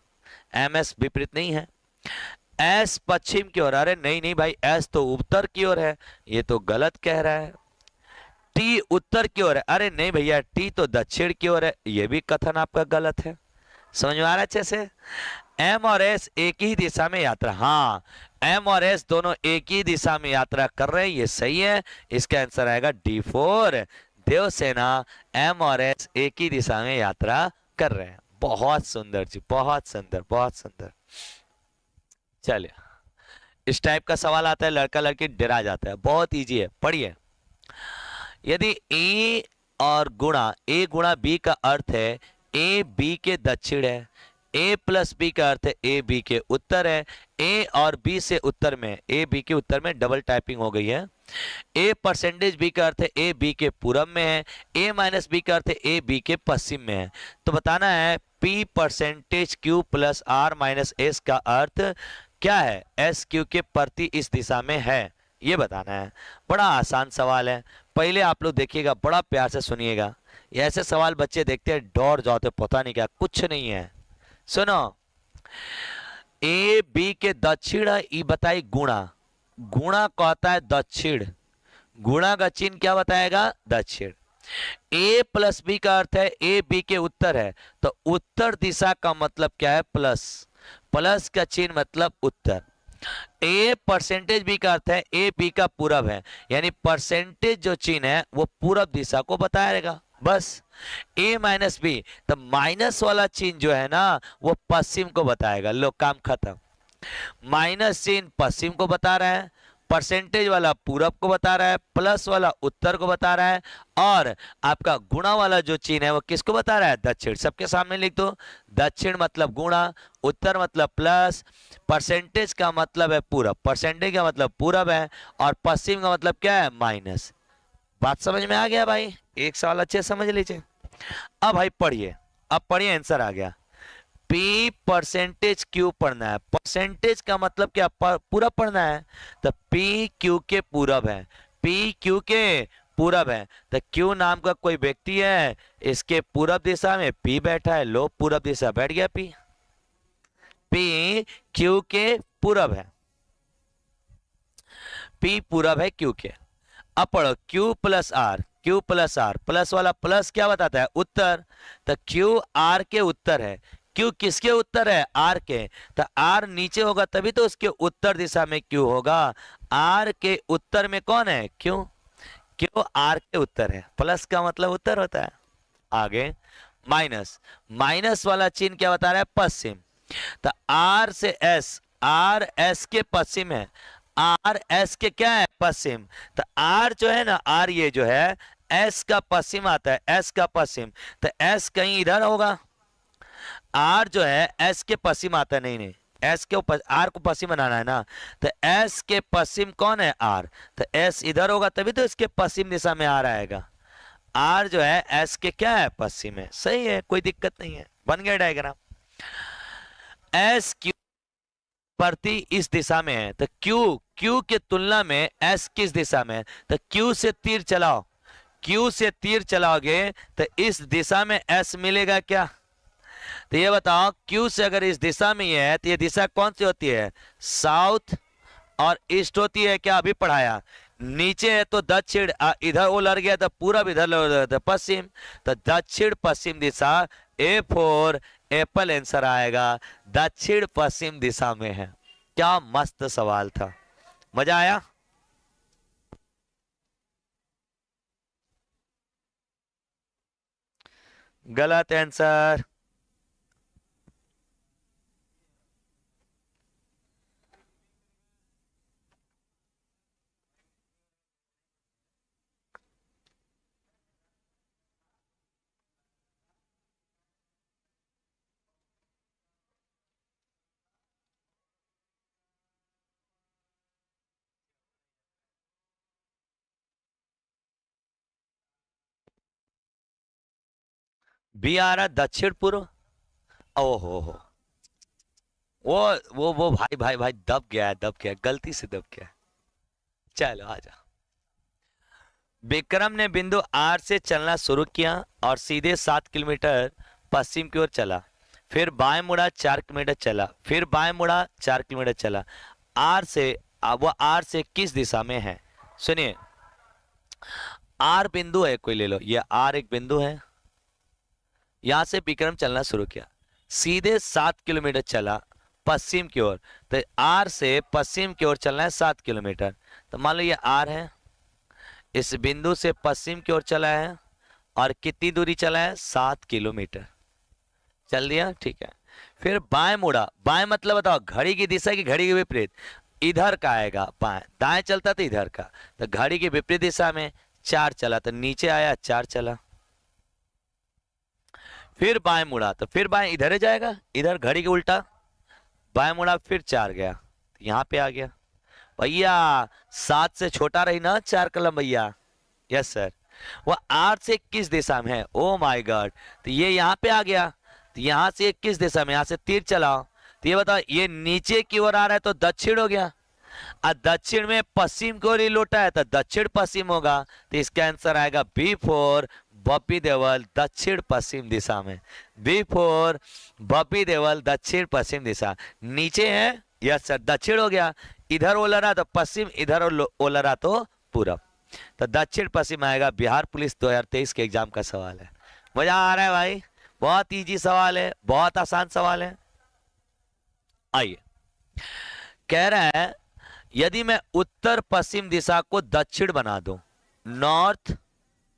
एम एस विपरीत नहीं है। एस पश्चिम की ओर, अरे नहीं नहीं भाई, एस तो उत्तर की ओर है, ये तो गलत कह रहा है। टी उत्तर की ओर है, अरे नहीं भैया, टी तो दक्षिण की ओर है, ये भी कथन आपका गलत है। समझ में आ रहा है अच्छे से? एम और एस एक ही दिशा में यात्रा, हाँ, एम और एस दोनों एक ही दिशा में यात्रा कर रहे हैं, ये सही है। इसका आंसर आएगा D4, देवसेना एम और एस एक ही दिशा में यात्रा कर रहे हैं। बहुत सुंदर जी, बहुत सुंदर, बहुत सुंदर। चलिए, इस टाइप का सवाल आता है, लड़का लड़की डरा जाता है, बहुत इजी है, पढ़िए। यदि ए और गुणा, ए गुणा बी का अर्थ है ए बी के दक्षिण है, ए प्लस बी का अर्थ है ए बी के उत्तर है, ए और बी से उत्तर में, ए बी के उत्तर में डबल टाइपिंग हो गई है। ए परसेंटेज बी का अर्थ है ए बी के पूरब में है, ए माइनस बी का अर्थ है ए बी के पश्चिम में है। तो बताना है P percentage Q plus R minus S का अर्थ क्या है? एस क्यू के प्रति इस दिशा में है, ये बताना है। बड़ा आसान सवाल है, पहले आप लोग देखिएगा, बड़ा प्यार से सुनिएगा। ऐसे सवाल बच्चे देखते हैं डर जाते, पता नहीं क्या, कुछ नहीं है। सुनो, ए बी के दक्षिण, ई बताई गुणा, गुणा कहता है दक्षिण, गुणा का चिन्ह क्या बताएगा? दक्षिण। ए प्लस बी का अर्थ है ए बी के उत्तर है, तो उत्तर दिशा का मतलब क्या है? प्लस, प्लस का चिन्ह मतलब उत्तर। ए परसेंटेज बी का अर्थ है ए बी का पूरब है, यानी परसेंटेज जो चिन्ह है वो पूरब दिशा को बताएगा, बस। ए माइनस बी, तो माइनस वाला चिन्ह जो है ना वो पश्चिम को बताएगा, लो काम खत्म। माइनस चिन्ह पश्चिम को बता रहा है, परसेंटेज वाला पूरब को बता रहा है, प्लस वाला उत्तर को बता रहा है, और आपका गुणा वाला जो चिन्ह है वो किसको बता रहा है, दक्षिण। सबके सामने लिख दो, दक्षिण मतलब गुणा, उत्तर मतलब प्लस, परसेंटेज का मतलब है पूरब, परसेंटेज का मतलब पूरब है, और पश्चिम का मतलब क्या है, माइनस। बात समझ में आ गया भाई? एक सवाल अच्छे समझ लीजिए। अब भाई पढ़िए, अब पढ़िए, आंसर आ गया। P परसेंटेज क्यू पढ़ना है। परसेंटेज का मतलब क्या, पूरब पढ़ना है, तो P क्यू के पूरब है, P क्यू के पूरब है। तो क्यू नाम का कोई व्यक्ति है, इसके पूरब दिशा में P बैठा है, लो पूरब दिशा बैठ गया P, P क्यू के पूरब है, P पूरब है क्यू के। अब पढ़ो Q plus R, Q plus R, plus वाला प्लस क्या बताता है, उत्तर। तो Q R के उत्तर है, Q किसके उत्तर है, R के। तो R नीचे होगा तभी तो उसके उत्तर दिशा में Q होगा। R के उत्तर में कौन है, Q, Q R के उत्तर है, प्लस का मतलब उत्तर होता है। आगे माइनस, माइनस वाला चिन्ह क्या बता रहा है, पश्चिम। तो R से S, R S के पश्चिम है, आर एस के क्या है, पश्चिम। तो आर जो है ना, आर ये जो है एस का पश्चिम आता है, एस का पश्चिम। तो एस कहीं इधर होगा, आर जो है एस के पश्चिम आता है, नहीं नहीं, एस के ऊपर आर को पश्चिम बनाना है ना। तो एस के पश्चिम कौन है, आर। तो एस इधर होगा तभी तो इसके पश्चिम दिशा में आर आएगा। आर जो है एस के क्या है, पश्चिम है, सही है, कोई दिक्कत नहीं है, बन गया डायग्राम। एस क्यू प्रति इस दिशा में है, तो क्यू के तुलना में एस किस दिशा में है, तो क्यू से तीर चलाओ, क्यू से तीर चलाओगे तो इस दिशा में एस मिलेगा क्या। तो ये बताओ, क्यू से अगर इस दिशा में ये है तो ये दिशा कौन सी होती है, साउथ और ईस्ट होती है, क्या अभी पढ़ाया। नीचे है तो दक्षिण, इधर वो लड़ गया तो पूरब, इधर पश्चिम। तो दक्षिण पश्चिम दिशा, A4 एप्पल आंसर आएगा, दक्षिण पश्चिम दिशा में है। क्या मस्त सवाल था, मजा आया। गलत आंसर। बी आ रहा, दक्षिण पूर्व। ओहो हो, वो भाई भाई भाई दब गया है, दब गया, गलती से दब गया। चलो आजा। विक्रम ने बिंदु आर से चलना शुरू किया और सीधे 7 किलोमीटर पश्चिम की ओर चला, फिर बाएं मुड़ा 4 किलोमीटर चला, फिर बाएं मुड़ा 4 किलोमीटर चला। आर से, अब वो आर से किस दिशा में है, सुनिए। आर बिंदु है, कोई ले लो, ये आर एक बिंदु है। यहां से विक्रम चलना शुरू किया, सीधे 7 किलोमीटर चला पश्चिम की ओर। तो आर से पश्चिम की ओर चलना है 7 किलोमीटर। तो मान लो ये आर है, इस बिंदु से पश्चिम की ओर चला है, और कितनी दूरी चला है, 7 किलोमीटर चल दिया, ठीक है। फिर बाएं मुड़ा, बाएं मतलब बताओ घड़ी की दिशा की, घड़ी के विपरीत, इधर का आएगा बाएं, दाएं चलता तो इधर का। तो घड़ी के विपरीत दिशा में 4 चला, तो नीचे आया 4 चला। फिर बाएं मुड़ा, तो फिर बाएं इधर ही जाएगा, इधर घड़ी के उल्टा, बाएं मुड़ा फिर 4 गया, यहां पे आ गया। भैया 7 से छोटा रही ना 4 कलम भैया, यस सर। वो 8 से किस दिशा में है, ओ माय गॉड, तो ये यहाँ पे आ गया। तो यहाँ से किस दिशा में, यहाँ से तीर चलाओ, तो ये बताओ, ये नीचे की ओर आ रहा है तो दक्षिण हो गया, और दक्षिण में पश्चिम की ओर ही लौटा है तो दक्षिण पश्चिम होगा। तो इसका आंसर आएगा B4 बॉबी देवल, दक्षिण पश्चिम दिशा में। B4 बॉबी देवल, दक्षिण पश्चिम दिशा। नीचे है, यस सर, दक्षिण हो गया, इधर ओलरा तो पश्चिम, इधर ओलरा तो पूरब। तो दक्षिण पश्चिम आएगा। बिहार पुलिस 2023 के एग्जाम का सवाल है। मजा आ रहा है भाई, बहुत इजी सवाल है, बहुत आसान सवाल है। आइए, कह रहा है यदि मैं उत्तर पश्चिम दिशा को दक्षिण बना दूं, नॉर्थ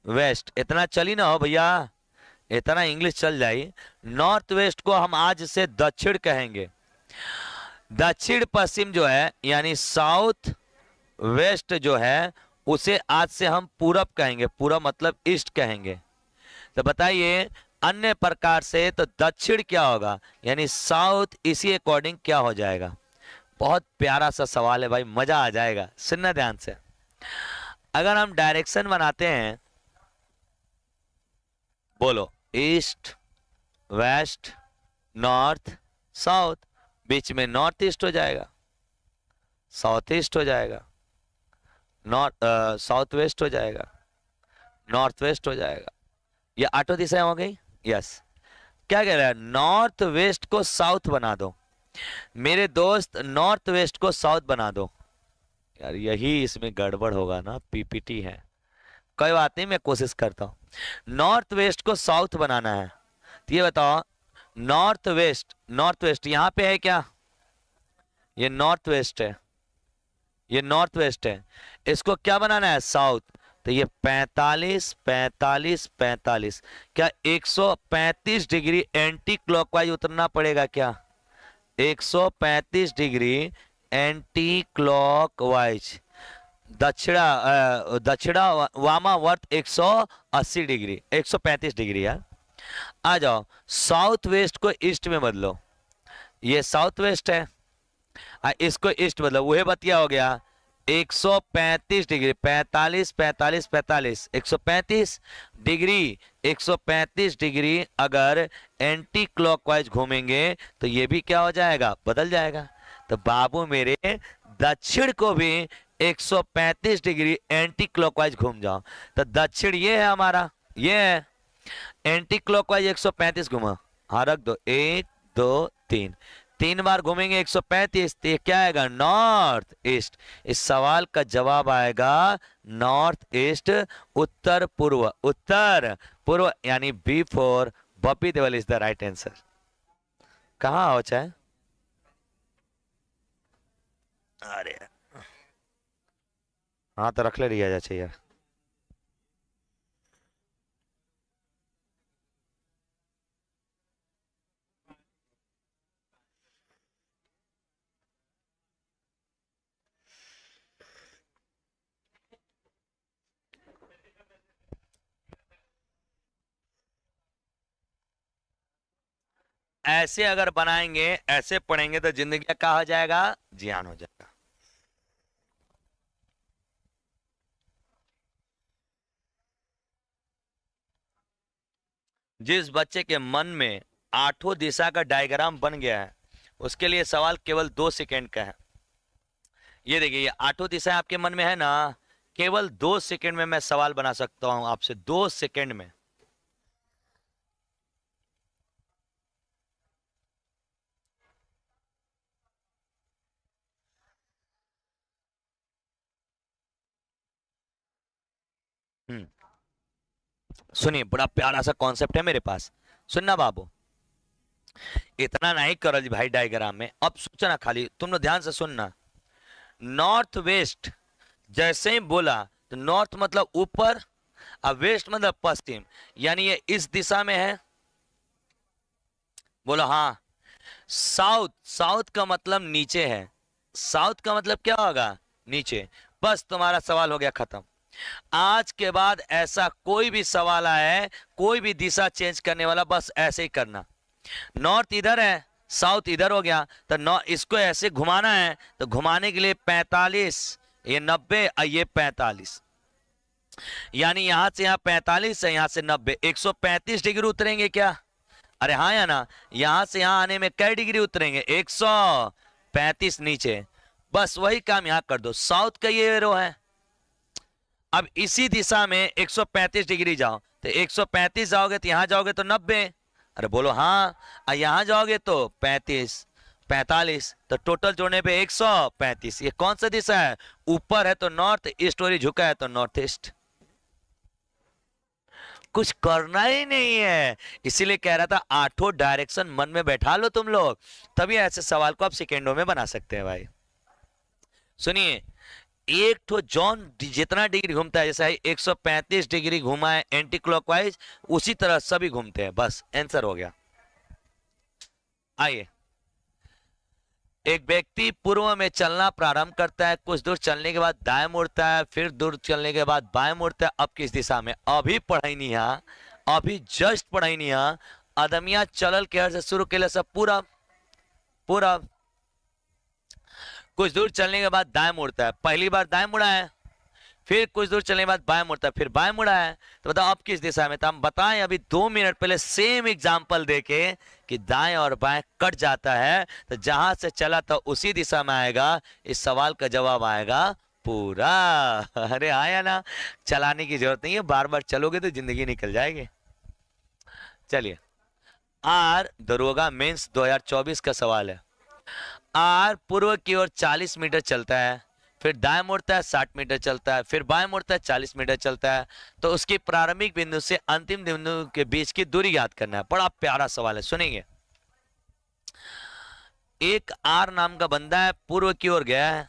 वेस्ट, इतना चली ना हो भैया, इतना इंग्लिश चल जाए। नॉर्थ वेस्ट को हम आज से दक्षिण कहेंगे। दक्षिण पश्चिम जो है यानी साउथ वेस्ट जो है उसे आज से हम पूरब कहेंगे, पूरब मतलब ईस्ट कहेंगे। तो बताइए अन्य प्रकार से तो दक्षिण क्या होगा, यानी साउथ, इसी अकॉर्डिंग क्या हो जाएगा। बहुत प्यारा सा सवाल है भाई, मजा आ जाएगा, सुनना ध्यान से। अगर हम डायरेक्शन बनाते हैं, बोलो ईस्ट, वेस्ट, नॉर्थ, साउथ, बीच में नॉर्थ ईस्ट हो जाएगा, साउथ ईस्ट हो जाएगा, नॉर्थ साउथ वेस्ट हो जाएगा, नॉर्थ वेस्ट हो जाएगा। ये आठों दिशाएं हो गई। यस, क्या कह रहा है, नॉर्थ वेस्ट को साउथ बना दो मेरे दोस्त, नॉर्थ वेस्ट को साउथ बना दो। यार यही इसमें गड़बड़ होगा ना, पीपीटी है, कोई बात नहीं, मैं कोशिश करता हूं। नॉर्थ वेस्ट को साउथ बनाना है, तो ये बताओ नॉर्थ वेस्ट, नॉर्थ वेस्ट यहां पे है क्या, ये नॉर्थ वेस्ट है, ये नॉर्थ वेस्ट है, इसको क्या बनाना है, साउथ। तो ये 45 45 45, क्या 135 डिग्री एंटी क्लॉकवाइज उतरना पड़ेगा क्या, 135 डिग्री एंटी क्लॉकवाइज, दक्षिणा वामावर्त 180 डिग्री, 135 डिग्री यार। आ जाओ साउथ वेस्ट को ईस्ट में बदलो, ये साउथ वेस्ट है, इसको ईस्ट बदलो, वही बतिया हो गया 135 डिग्री, 45 45 45, 135 डिग्री, 135 डिग्री अगर एंटी क्लॉकवाइज घूमेंगे तो ये भी क्या हो जाएगा, बदल जाएगा। तो बाबू मेरे दक्षिण को भी 135 डिग्री एंटी क्लॉकवाइज घूम जाओ। तो दक्षिण ये है हमारा, ये है एंटी क्लॉकवाइज 135 घुमा, हाँ रख दो, 1 2 3, 3 बार घूमेंगे 135, तो ये क्या आएगा, नॉर्थ ईस्ट। इस सवाल का जवाब आएगा नॉर्थ ईस्ट, उत्तर पूर्व, उत्तर पूर्व, यानी B4 Bobby Deol is the right answer. कहाँ हो चाहे, अरे हाँ तो रख ले लिया चाहिए। ऐसे अगर बनाएंगे, ऐसे पढ़ेंगे तो जिंदगी का हो जाएगा, जियान हो जाएगा। जिस बच्चे के मन में आठों दिशा का डायग्राम बन गया है उसके लिए सवाल केवल 2 सेकंड का है। ये देखिए, ये आठों दिशाएं आपके मन में है ना, केवल 2 सेकंड में मैं सवाल बना सकता हूं आपसे, 2 सेकंड में। हम्म, सुनिए, बड़ा प्यारा सा कॉन्सेप्ट है मेरे पास, सुनना बाबू। इतना नहीं करो जी भाई डायग्राम में, अब सोचना, खाली तुम लोग ध्यान से सुनना। नॉर्थ वेस्ट जैसे ही बोला तो नॉर्थ मतलब ऊपर, अब वेस्ट मतलब पश्चिम, यानी ये इस दिशा में है, बोलो हाँ। साउथ, साउथ का मतलब नीचे है, साउथ का मतलब क्या होगा, नीचे। बस तुम्हारा सवाल हो गया खत्म। आज के बाद ऐसा कोई भी सवाल आए, कोई भी दिशा चेंज करने वाला, बस ऐसे ही करना। नॉर्थ इधर है, साउथ इधर हो गया, तो इसको ऐसे घुमाना है, तो घुमाने के लिए 45, ये 90 और ये 45, यानी यहां से यहां 45 है, यहां से 90, 135 डिग्री उतरेंगे क्या, अरे हाँ या ना, यहां से यहां आने में कई डिग्री उतरेंगे, 135 नीचे। बस वही काम यहां कर दो, साउथ का ये एरो है, अब इसी दिशा में 135 डिग्री जाओ, तो 135 जाओगे तो यहां जाओगे तो 90, अरे बोलो हाँ, और यहां जाओगे तो 35 45, तो टोटल जोड़ने पे 135। ये कौन सा दिशा है, ऊपर है तो नॉर्थ ईस्ट, और झुका है तो नॉर्थ ईस्ट। कुछ करना ही नहीं है, इसीलिए कह रहा था आठों डायरेक्शन मन में बैठा लो तुम लोग, तभी ऐसे सवाल को आप सेकेंडों में बना सकते हैं भाई। सुनिए, एक तो जॉन जितना डिग्री घूमता है, जैसे 135 डिग्री घुमा है एंटी क्लॉकवाइज, उसी तरह सभी घूमते हैं, बस आंसर हो गया। आइए, एक व्यक्ति पूर्व में चलना प्रारंभ करता है, कुछ दूर चलने के बाद दाएं मुड़ता है, फिर दूर चलने के बाद बाएं मुड़ता है। अब किस दिशा में? अभी पढ़ाई नहीं है, अभी जस्ट पढ़ाई नहीं है। अदमिया चलल के से शुरू के लिए सब पूरा पूरा। कुछ दूर चलने के बाद दाएं मुड़ता है, पहली बार दाएं मुड़ा है, फिर कुछ दूर चलने के बाद बाएं मुड़ता है, फिर बाएं मुड़ा है। तो बताओ अब किस दिशा में? तो हम बताएं अभी 2 मिनट पहले सेम एग्जांपल देके कि दाएं और बाएं कट जाता है, तो जहां से चला तो उसी दिशा में आएगा। इस सवाल का जवाब आएगा पूरा। अरे आया ना, चलाने की जरूरत नहीं है, बार बार चलोगे तो जिंदगी निकल जाएगी। चलिए, आर दरोगा मेंस 2024 का सवाल है। आर पूर्व की ओर 40 मीटर चलता है, फिर दाएं मुड़ता है 60 मीटर चलता है, फिर बाएं मुड़ता है 40 मीटर चलता है। तो उसकी प्रारंभिक बिंदु से अंतिम बिंदु के बीच की दूरी याद करना है। बड़ा प्यारा सवाल है, सुनेंगे। एक आर नाम का बंदा है, पूर्व की ओर गया है।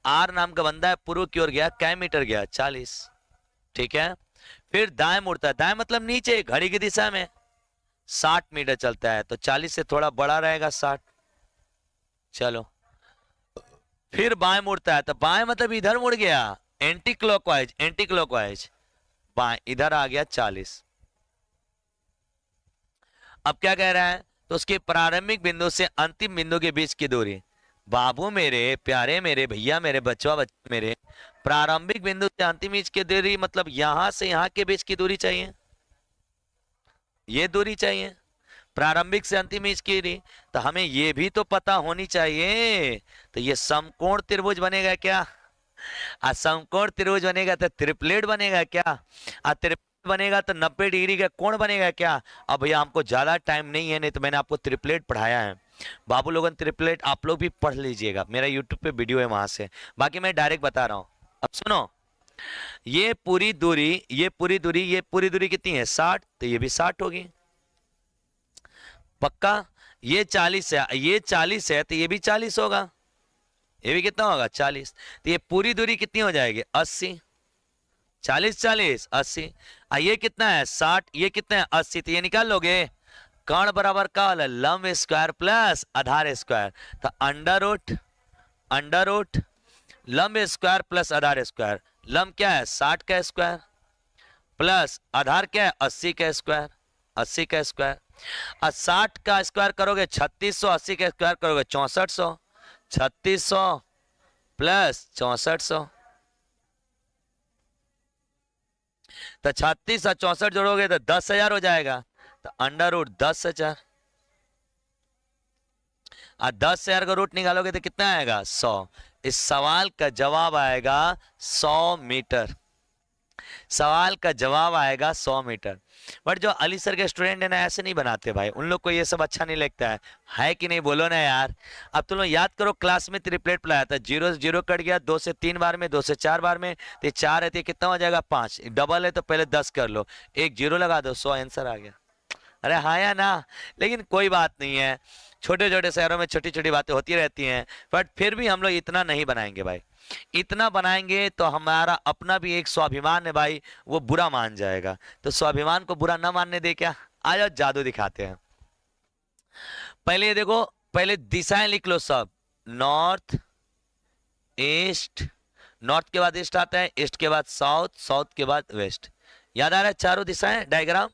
आर नाम का बंदा है, पूर्व की ओर गया, कै मीटर गया? 40। ठीक है, फिर दाएं मुड़ता है, दाएं मतलब नीचे घड़ी की दिशा में, 60 मीटर चलता है। तो 40 से थोड़ा बड़ा रहेगा 60। चलो, फिर बाएं मुड़ता है, तो बाएं मतलब इधर मुड़ गया, एंटी क्लॉकवाइज, एंटी क्लॉकवाइज बाएं, इधर आ गया 40। अब क्या कह रहा है? तो उसके प्रारंभिक बिंदु से अंतिम बिंदु के बीच की दूरी। बाबू मेरे, प्यारे मेरे, भैया मेरे, बच्चों मेरे, प्रारंभिक बिंदु से अंतिम बीच की दूरी मतलब यहां से यहां के बीच की दूरी चाहिए, ये दूरी चाहिए प्रारंभिक से अंतिम बीच की दूरी। तो हमें ये भी तो पता होनी चाहिए। तो ये समकोण त्रिभुज बनेगा क्या? समकोण त्रिभुज बनेगा तो त्रिप्लेट बनेगा क्या? त्रिप्लेट बनेगा तो 90 डिग्री का कोण बनेगा क्या? अब भैया हमको ज्यादा टाइम नहीं है, नहीं तो मैंने आपको त्रिप्लेट पढ़ाया है। बाबू लोगन त्रिप्लेट आप लोग भी पढ़ लीजिएगा, मेरा यूट्यूब पे वीडियो है वहां से। बाकी मैं डायरेक्ट बता रहा हूं। अब सुनो, ये पूरी दूरी, ये पूरी दूरी, ये पूरी दूरी कितनी है? 60। तो ये भी 60 होगी पक्का। ये 40 है, ये 40 है, तो ये भी 40 होगा। ये भी कितना होगा? 40। तो ये पूरी दूरी कितनी हो जाएगी? 80। 40 40 80। ये कितना है? 60। ये कितना है? 80। तो ये निकाल लोगे, कर्ण बराबर का वाला लंब स्क्वायर प्लस आधार स्क्वायर। तो अंडर रूट लंब स्क्वायर प्लस आधार स्क्वायर। लंब क्या है? 60 का स्क्वायर, प्लस आधार क्या है? 80 का स्क्वायर, 80 का स्क्वायर। 60 का स्क्वायर करोगे 3600, 80 का स्क्वायर करोगे 6400। 3600 प्लस 6400, तो 36 और 64 जोड़ोगे तो 10,000 हो जाएगा। तो अंडर रूट 10,000, और 10,000 का रूट निकालोगे तो कितना आएगा? 100। इस सवाल का जवाब आएगा 100 मीटर। सवाल का जवाब आएगा 100 मीटर। बट जो अली सर के स्टूडेंट है ना, ऐसे नहीं बनाते भाई, उन लोग को ये सब अच्छा नहीं लगता है कि नहीं? बोलो ना यार। अब तुम लोग याद करो, क्लास में त्रिप्लेट पढ़ाया था, 0 से 0 कट गया, 2 से 3 बार में, 2 से 4 बार में, तो 4 है तो कितना हो जाएगा? 5। डबल है तो पहले 10 कर लो, एक 0 लगा दो, 100 आंसर आ गया। अरे हाँ या ना? लेकिन कोई बात नहीं है, छोटे छोटे शहरों में छोटी छोटी बातें होती रहती हैं, बट फिर भी हम लोग इतना नहीं बनाएंगे भाई। इतना बनाएंगे तो हमारा अपना भी एक स्वाभिमान है भाई, वो बुरा मान जाएगा। तो स्वाभिमान को बुरा ना मानने दे क्या? आ जाओ जादू दिखाते हैं। पहले ये देखो, पहले दिशाएं लिख लो सब। नॉर्थ ईस्ट, नॉर्थ के बाद ईस्ट आता है, ईस्ट के बाद साउथ, साउथ के बाद वेस्ट। याद आ रहा है? चारों दिशाएं डायग्राम।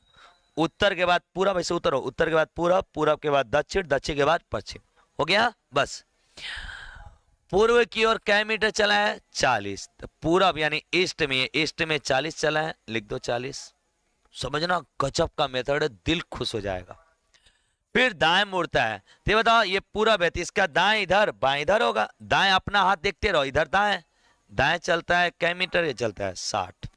उत्तर के बाद पूरब, ऐसे उतरो, उत्तर के बाद पूरब, पूरब के बाद दक्षिण, दक्षिण के बाद पश्चिम। हो गया बस। पूर्व की ओर कै मीटर चला है? 40। तो पूरब यानी ईस्ट में, ईस्ट में 40 चला है, लिख दो 40। समझना, गजब का मेथड है, दिल खुश हो जाएगा। फिर दाएं मुड़ता है, तो बताओ ये पूरब है तो इसका दाएं इधर, बाएं इधर होगा। दाएं अपना हाथ देखते रहो, इधर दाएं, दाएं चलता है कै मीटर? ये चलता है 60।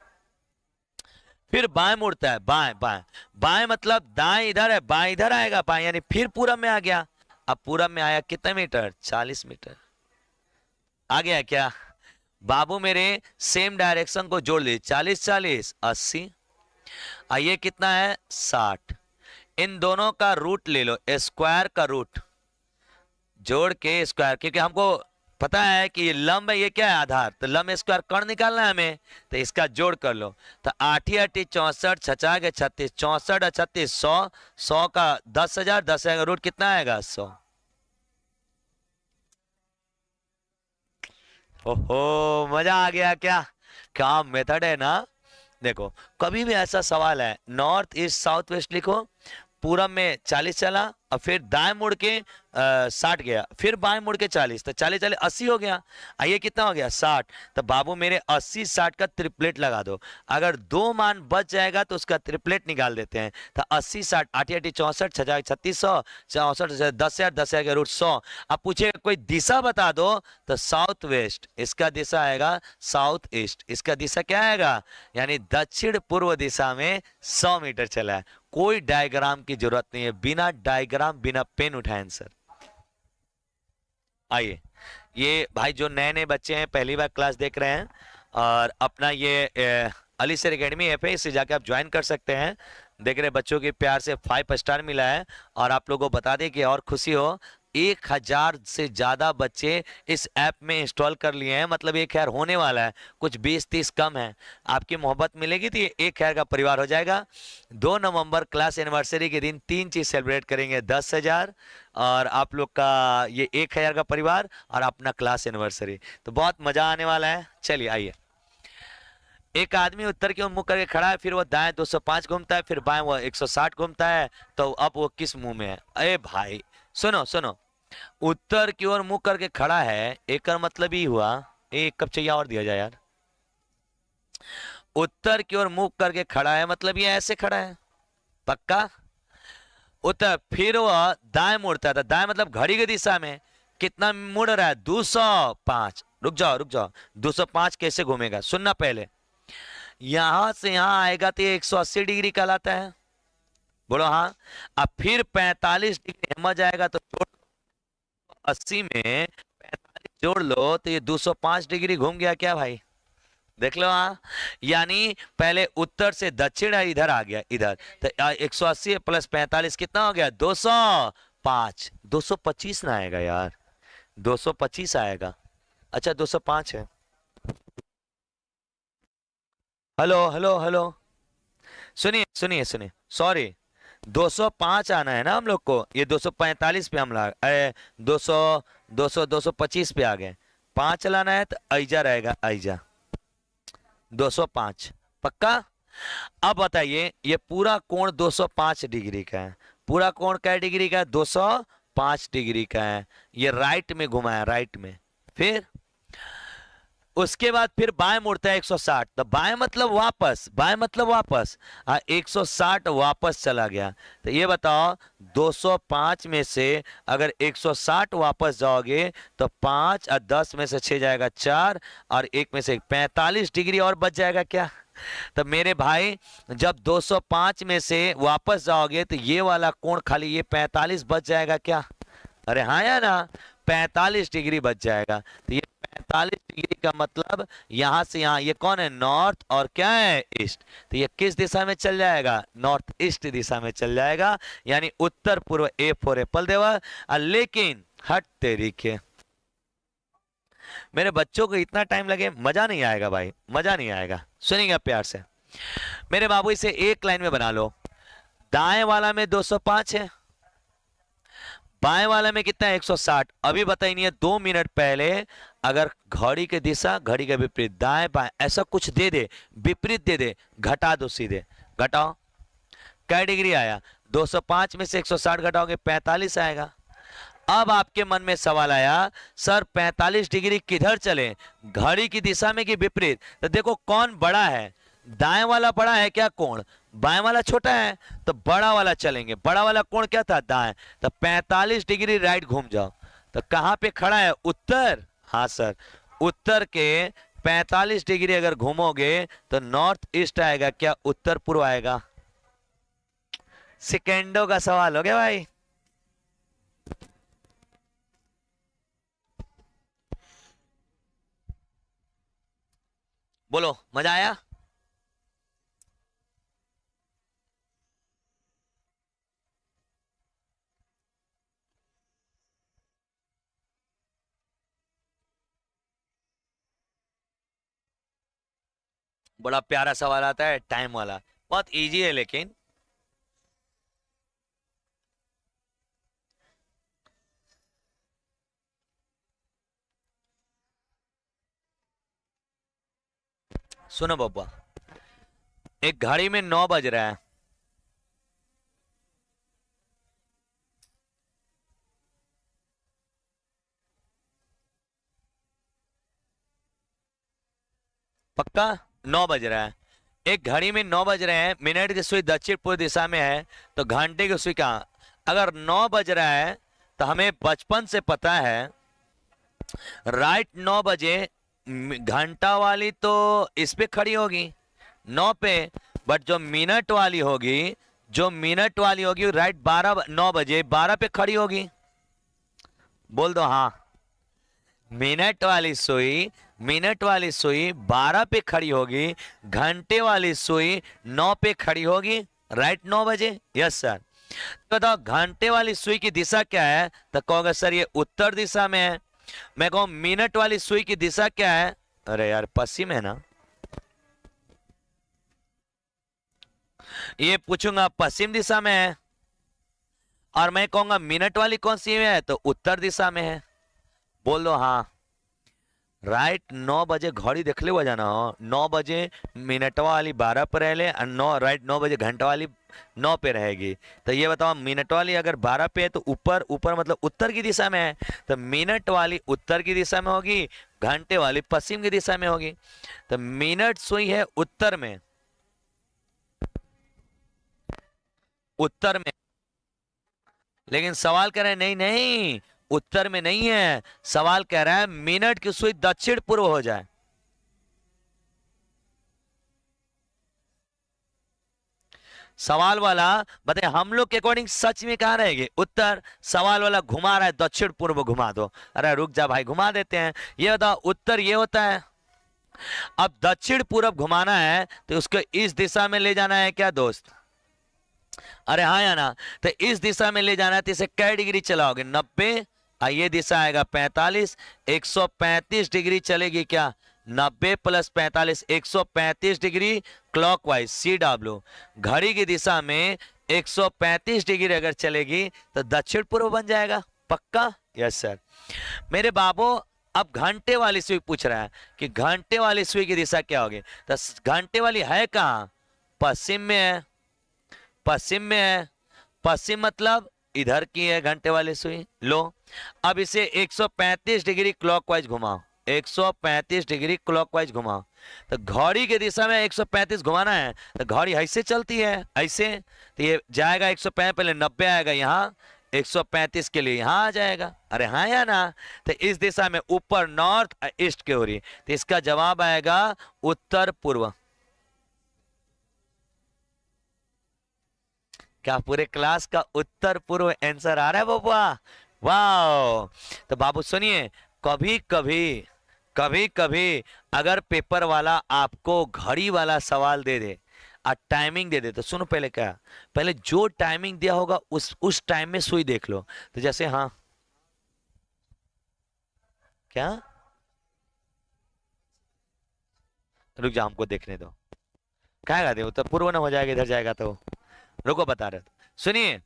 फिर बाएं मुड़ता है, बाएं बाएं, बाएं मतलब दाएं इधर है, बाएं इधर आएगा, बाएं यानी फिर पूरब में आ गया। अब पूरब में आया कितने मीटर? 40 मीटर। आ गया क्या? बाबू मेरे सेम डायरेक्शन को जोड़ लीजिए, 40 40 80। ये कितना है? 60। इन दोनों का रूट ले लो, स्क्वायर का रूट जोड़ के स्क्वायर, क्योंकि हमको पता है कि ये लंब है, ये क्या है? आधार। तो लंब स्क्वायर कर्ण निकालना है हमें, तो इसका जोड़ कर लो। तो 8 8 64, 6 के 36, 64 36 100, 100 का 10,000, 10,000 का रूट कितना आएगा? 100। ओहो, मजा आ गया क्या? क्या मेथड है ना। देखो, कभी भी ऐसा सवाल है, नॉर्थ ईस्ट साउथ वेस्ट लिखो, पूरब में 40 चला और फिर दाएं मुड़ के 60 गया, फिर बाएं मुड़ के 40, तो 40 40 80 हो गया। आइए कितना हो गया 60। तो बाबू मेरे 80 60 का ट्रिपलेट लगा दो। अगर दो मान बच जाएगा तो उसका ट्रिपलेट निकाल देते हैं। तो 80 60 8 8 64 6 3600 64 10,000 के रूट 100। अब पूछेगा कोई दिशा बता दो, तो साउथ वेस्ट, इसका दिशा आएगा साउथ ईस्ट, इसका दिशा क्या आएगा, यानी दक्षिण पूर्व दिशा में 100 मीटर चला है। कोई डायग्राम की जरूरत नहीं है, बिना डायग्राम बिना पेन उठाए आंसर। आइए, ये भाई जो नए नए बच्चे हैं, पहली बार क्लास देख रहे हैं, और अपना ये अली सर एकेडमी ऐप है, इससे जाके आप ज्वाइन कर सकते हैं। देख रहे बच्चों के प्यार से 5 स्टार मिला है। और आप लोगों को बता दें कि और खुशी हो, 1000 से ज्यादा बच्चे इस ऐप में इंस्टॉल कर लिए हैं, मतलब 1000 होने वाला है, कुछ 20 30 कम है। आपकी मोहब्बत मिलेगी तो ये 1000 का परिवार हो जाएगा। 2 नवंबर क्लास एनिवर्सरी के दिन 3 चीज सेलिब्रेट करेंगे, 10,000 और आप लोग का ये 1000 का परिवार और अपना क्लास एनिवर्सरी। तो बहुत मजा आने वाला है। चलिए आइए। एक आदमी उत्तर की ओर मुंह करके खड़ा है, फिर वो दाएं 205 घूमता है, फिर बाएं वो 160 घूमता है। तो अब वो किस मुंह में है? अरे भाई सुनो सुनो, उत्तर की ओर मुंह करके खड़ा है, एक का मतलब ही हुआ, एक कप चाहिए और दिया जाए यार। उत्तर की ओर मुंह करके खड़ा है मतलब ये ऐसे खड़ा है, पक्का। उत्तर, फिर वह दाएं मुड़ता था, दाएं मतलब घड़ी की दिशा में। कितना मुड़ रहा है? 205। रुक जाओ रुक जाओ, 205 कैसे घूमेगा, सुनना पहले। यहां से यहां आएगा तो ये 180 डिग्री कहलाता है, बोलो हाँ। अब फिर 45 डिग्री हिम्मत जाएगा तो जोड़, 80 में 45 जोड़ लो तो ये 205 डिग्री घूम गया क्या भाई? देख लो हाँ। यानी पहले उत्तर से दक्षिण है, इधर आ गया इधर, तो 180 प्लस 45 कितना हो गया? 205। 225 ना आएगा यार, 225 आएगा। अच्छा 205 है। हेलो हेलो हेलो, सुनिए सुनिए सुनिए, सॉरी, 205 आना है ना हम लोग को, ये 245 पे हम लोग, अरे 200 200 225 पे आ गए। 5 चलाना है तो ऐजा रहेगा, ऐजा 205, पक्का। अब बताइए, ये पूरा कोण 205 डिग्री का है, पूरा कोण क्या डिग्री का है? 205 डिग्री का है। ये राइट में घुमा है, राइट में। फिर उसके बाद फिर बाएं मुड़ता है 160, तो बाएं मतलब वापस, बाएं मतलब वापस, 160 वापस चला गया। तो ये बताओ, 205 में से अगर 160 वापस जाओगे तो 5 और 10 में से 6 जाएगा 4, और 1 में से 45 डिग्री और बच जाएगा क्या? तो मेरे भाई, जब 205 में से वापस जाओगे तो ये वाला कोण खाली ये 45 बच जाएगा क्या? अरे हाँ या ना, 45 डिग्री बच जाएगा। तो ये 45 डिग्री का मतलब यहां से यहां, ये कौन है? नॉर्थ, और क्या है? ईस्ट। तो ये किस दिशा में चल जाएगा? नॉर्थ ईस्ट दिशा में चल जाएगा, यानी उत्तर पूर्व। ए फॉर एप्पल देवा। लेकिन हट तेरी के, मेरे बच्चों को इतना टाइम लगे, मजा नहीं आएगा भाई, मजा नहीं आएगा। सुनिएगा प्यार से मेरे बाबू, इसे एक लाइन में बना लो। दाएं वाला में 205 है, बाएं वाले में कितना है? 160। अभी बताइए, नहीं है 2 मिनट पहले, अगर घड़ी की दिशा घड़ी के विपरीत, दाएं बाएं ऐसा कुछ दे दे, विपरीत दे दे, घटा दो सीधे। घटाओ, क्या डिग्री आया? 205 में से 160 घटाओगे 45 आएगा। अब आपके मन में सवाल आया, सर 45 डिग्री किधर चले, घड़ी की दिशा में कि विपरीत? तो देखो कौन बड़ा है, दाएं वाला बड़ा है क्या कोण, बाएं वाला छोटा है, तो बड़ा वाला चलेंगे। बड़ा वाला कोण क्या था? दाएं। तो 45 डिग्री राइट घूम जाओ। तो कहां पे खड़ा है? उत्तर। हाँ सर, उत्तर के 45 डिग्री अगर घूमोगे तो नॉर्थ ईस्ट आएगा क्या उत्तर पूर्व आएगा? सेकेंडों का सवाल हो गया भाई। बोलो, मजा आया? बड़ा प्यारा सवाल आता है, टाइम वाला, बहुत इजी है लेकिन। सुनो बब्बा, एक घड़ी में 9 बज रहा है। पक्का 9 बज रहा है। एक घड़ी में 9 बज रहे हैं, मिनट की सुई दक्षिण पूर्व दिशा में है, तो घंटे की सुई कहाँ? अगर 9 बज रहा है तो हमें बचपन से पता है राइट 9 बजे घंटा वाली तो इस पे खड़ी होगी 9 पे, बट जो मिनट वाली होगी, जो मिनट वाली होगी राइट 9 बजे 12 पे खड़ी होगी। बोल दो हाँ। मिनट वाली सुई 12 पे खड़ी होगी, घंटे वाली सुई 9 पे खड़ी होगी, राइट 9 बजे। Yes sir. तो बताओ घंटे वाली सुई की दिशा क्या है? तो कहोगे सर ये उत्तर दिशा में है। मैं कहूं मिनट वाली सुई की दिशा क्या है? अरे यार पश्चिम है ना। ये पूछूंगा पश्चिम दिशा में है, और मैं कहूंगा मिनट वाली कौन सी में है? तो उत्तर दिशा में है। बोल दो हाँ। राइट 9 बजे घड़ी देख ले जाना हो, 9 बजे मिनट वाली 12 पर रह ले, और 9 बजे घंटा वाली 9 पे रहेगी। तो ये बताओ मिनट वाली अगर 12 पे है तो ऊपर ऊपर मतलब उत्तर की दिशा में है, तो मिनट वाली उत्तर की दिशा में होगी, घंटे वाली पश्चिम की दिशा में होगी। तो मिनट सुई है उत्तर में, उत्तर में। लेकिन सवाल कह रहे हैं नहीं नहीं, उत्तर में नहीं है। सवाल कह रहा है मिनट की सुई दक्षिण पूर्व हो जाए। सवाल वाला बताए हम लोग के अकॉर्डिंग सच में कहां रहेगी? उत्तर। सवाल वाला घुमा रहा है दक्षिण पूर्व, घुमा दो। अरे रुक जा भाई, घुमा देते हैं। ये बताओ उत्तर ये होता है। अब दक्षिण पूर्व घुमाना है तो उसको इस दिशा में ले जाना है क्या दोस्त? अरे हाँ या ना? तो इस दिशा में ले जाना है तो इसे कै डिग्री चलाओगे? 90। ये दिशा आएगा 45, 135 डिग्री चलेगी क्या? 90 प्लस 45 135 डिग्री क्लॉकवाइज CW। घड़ी की दिशा में 135 डिग्री अगर चलेगी तो दक्षिण पूर्व बन जाएगा। पक्का? Yes sir. मेरे बाबू अब घंटे वाली सुई पूछ रहा है कि घंटे वाली सुई की दिशा क्या होगी? तो घंटे वाली है कहाँ? पश्चिम में है। पश्चिम में है, पश्चिम मतलब इधर की है घंटे वाली सुई। लो अब इसे 135 डिग्री क्लॉकवाइज घुमाओ, 135 डिग्री क्लॉकवाइज घुमाओ। तो घड़ी की दिशा में 135 घुमाना है, तो घड़ी ऐसे चलती है, ऐसे। तो ये जाएगा 135, पहले 90 आएगा यहाँ, 135 के लिए यहाँ आ जाएगा। अरे हाँ या ना? तो इस दिशा में ऊपर नॉर्थ ईस्ट की हो रही, तो इसका जवाब आएगा उत्तर पूर्व। क्या पूरे क्लास का उत्तर पूर्व आंसर आ रहा है बाबा? वाह। तो बाबू सुनिए, कभी कभी कभी कभी अगर पेपर वाला आपको घड़ी वाला सवाल दे दे और टाइमिंग दे दे, तो सुनो पहले क्या, पहले जो टाइमिंग दिया होगा उस टाइम में सुई देख लो। तो जैसे हाँ क्या, रुक जा हमको देखने दो। क्या गा दे तो पूर्व न हो जाएगा, इधर जाएगा तो। रुको बता रहे सुनिए,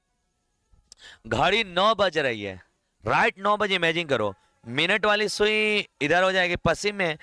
घड़ी 9 बज रही है, राइट 9 बजे इमेजिन करो। मिनट वाली सुई इधर हो जाएगी पश्चिम में,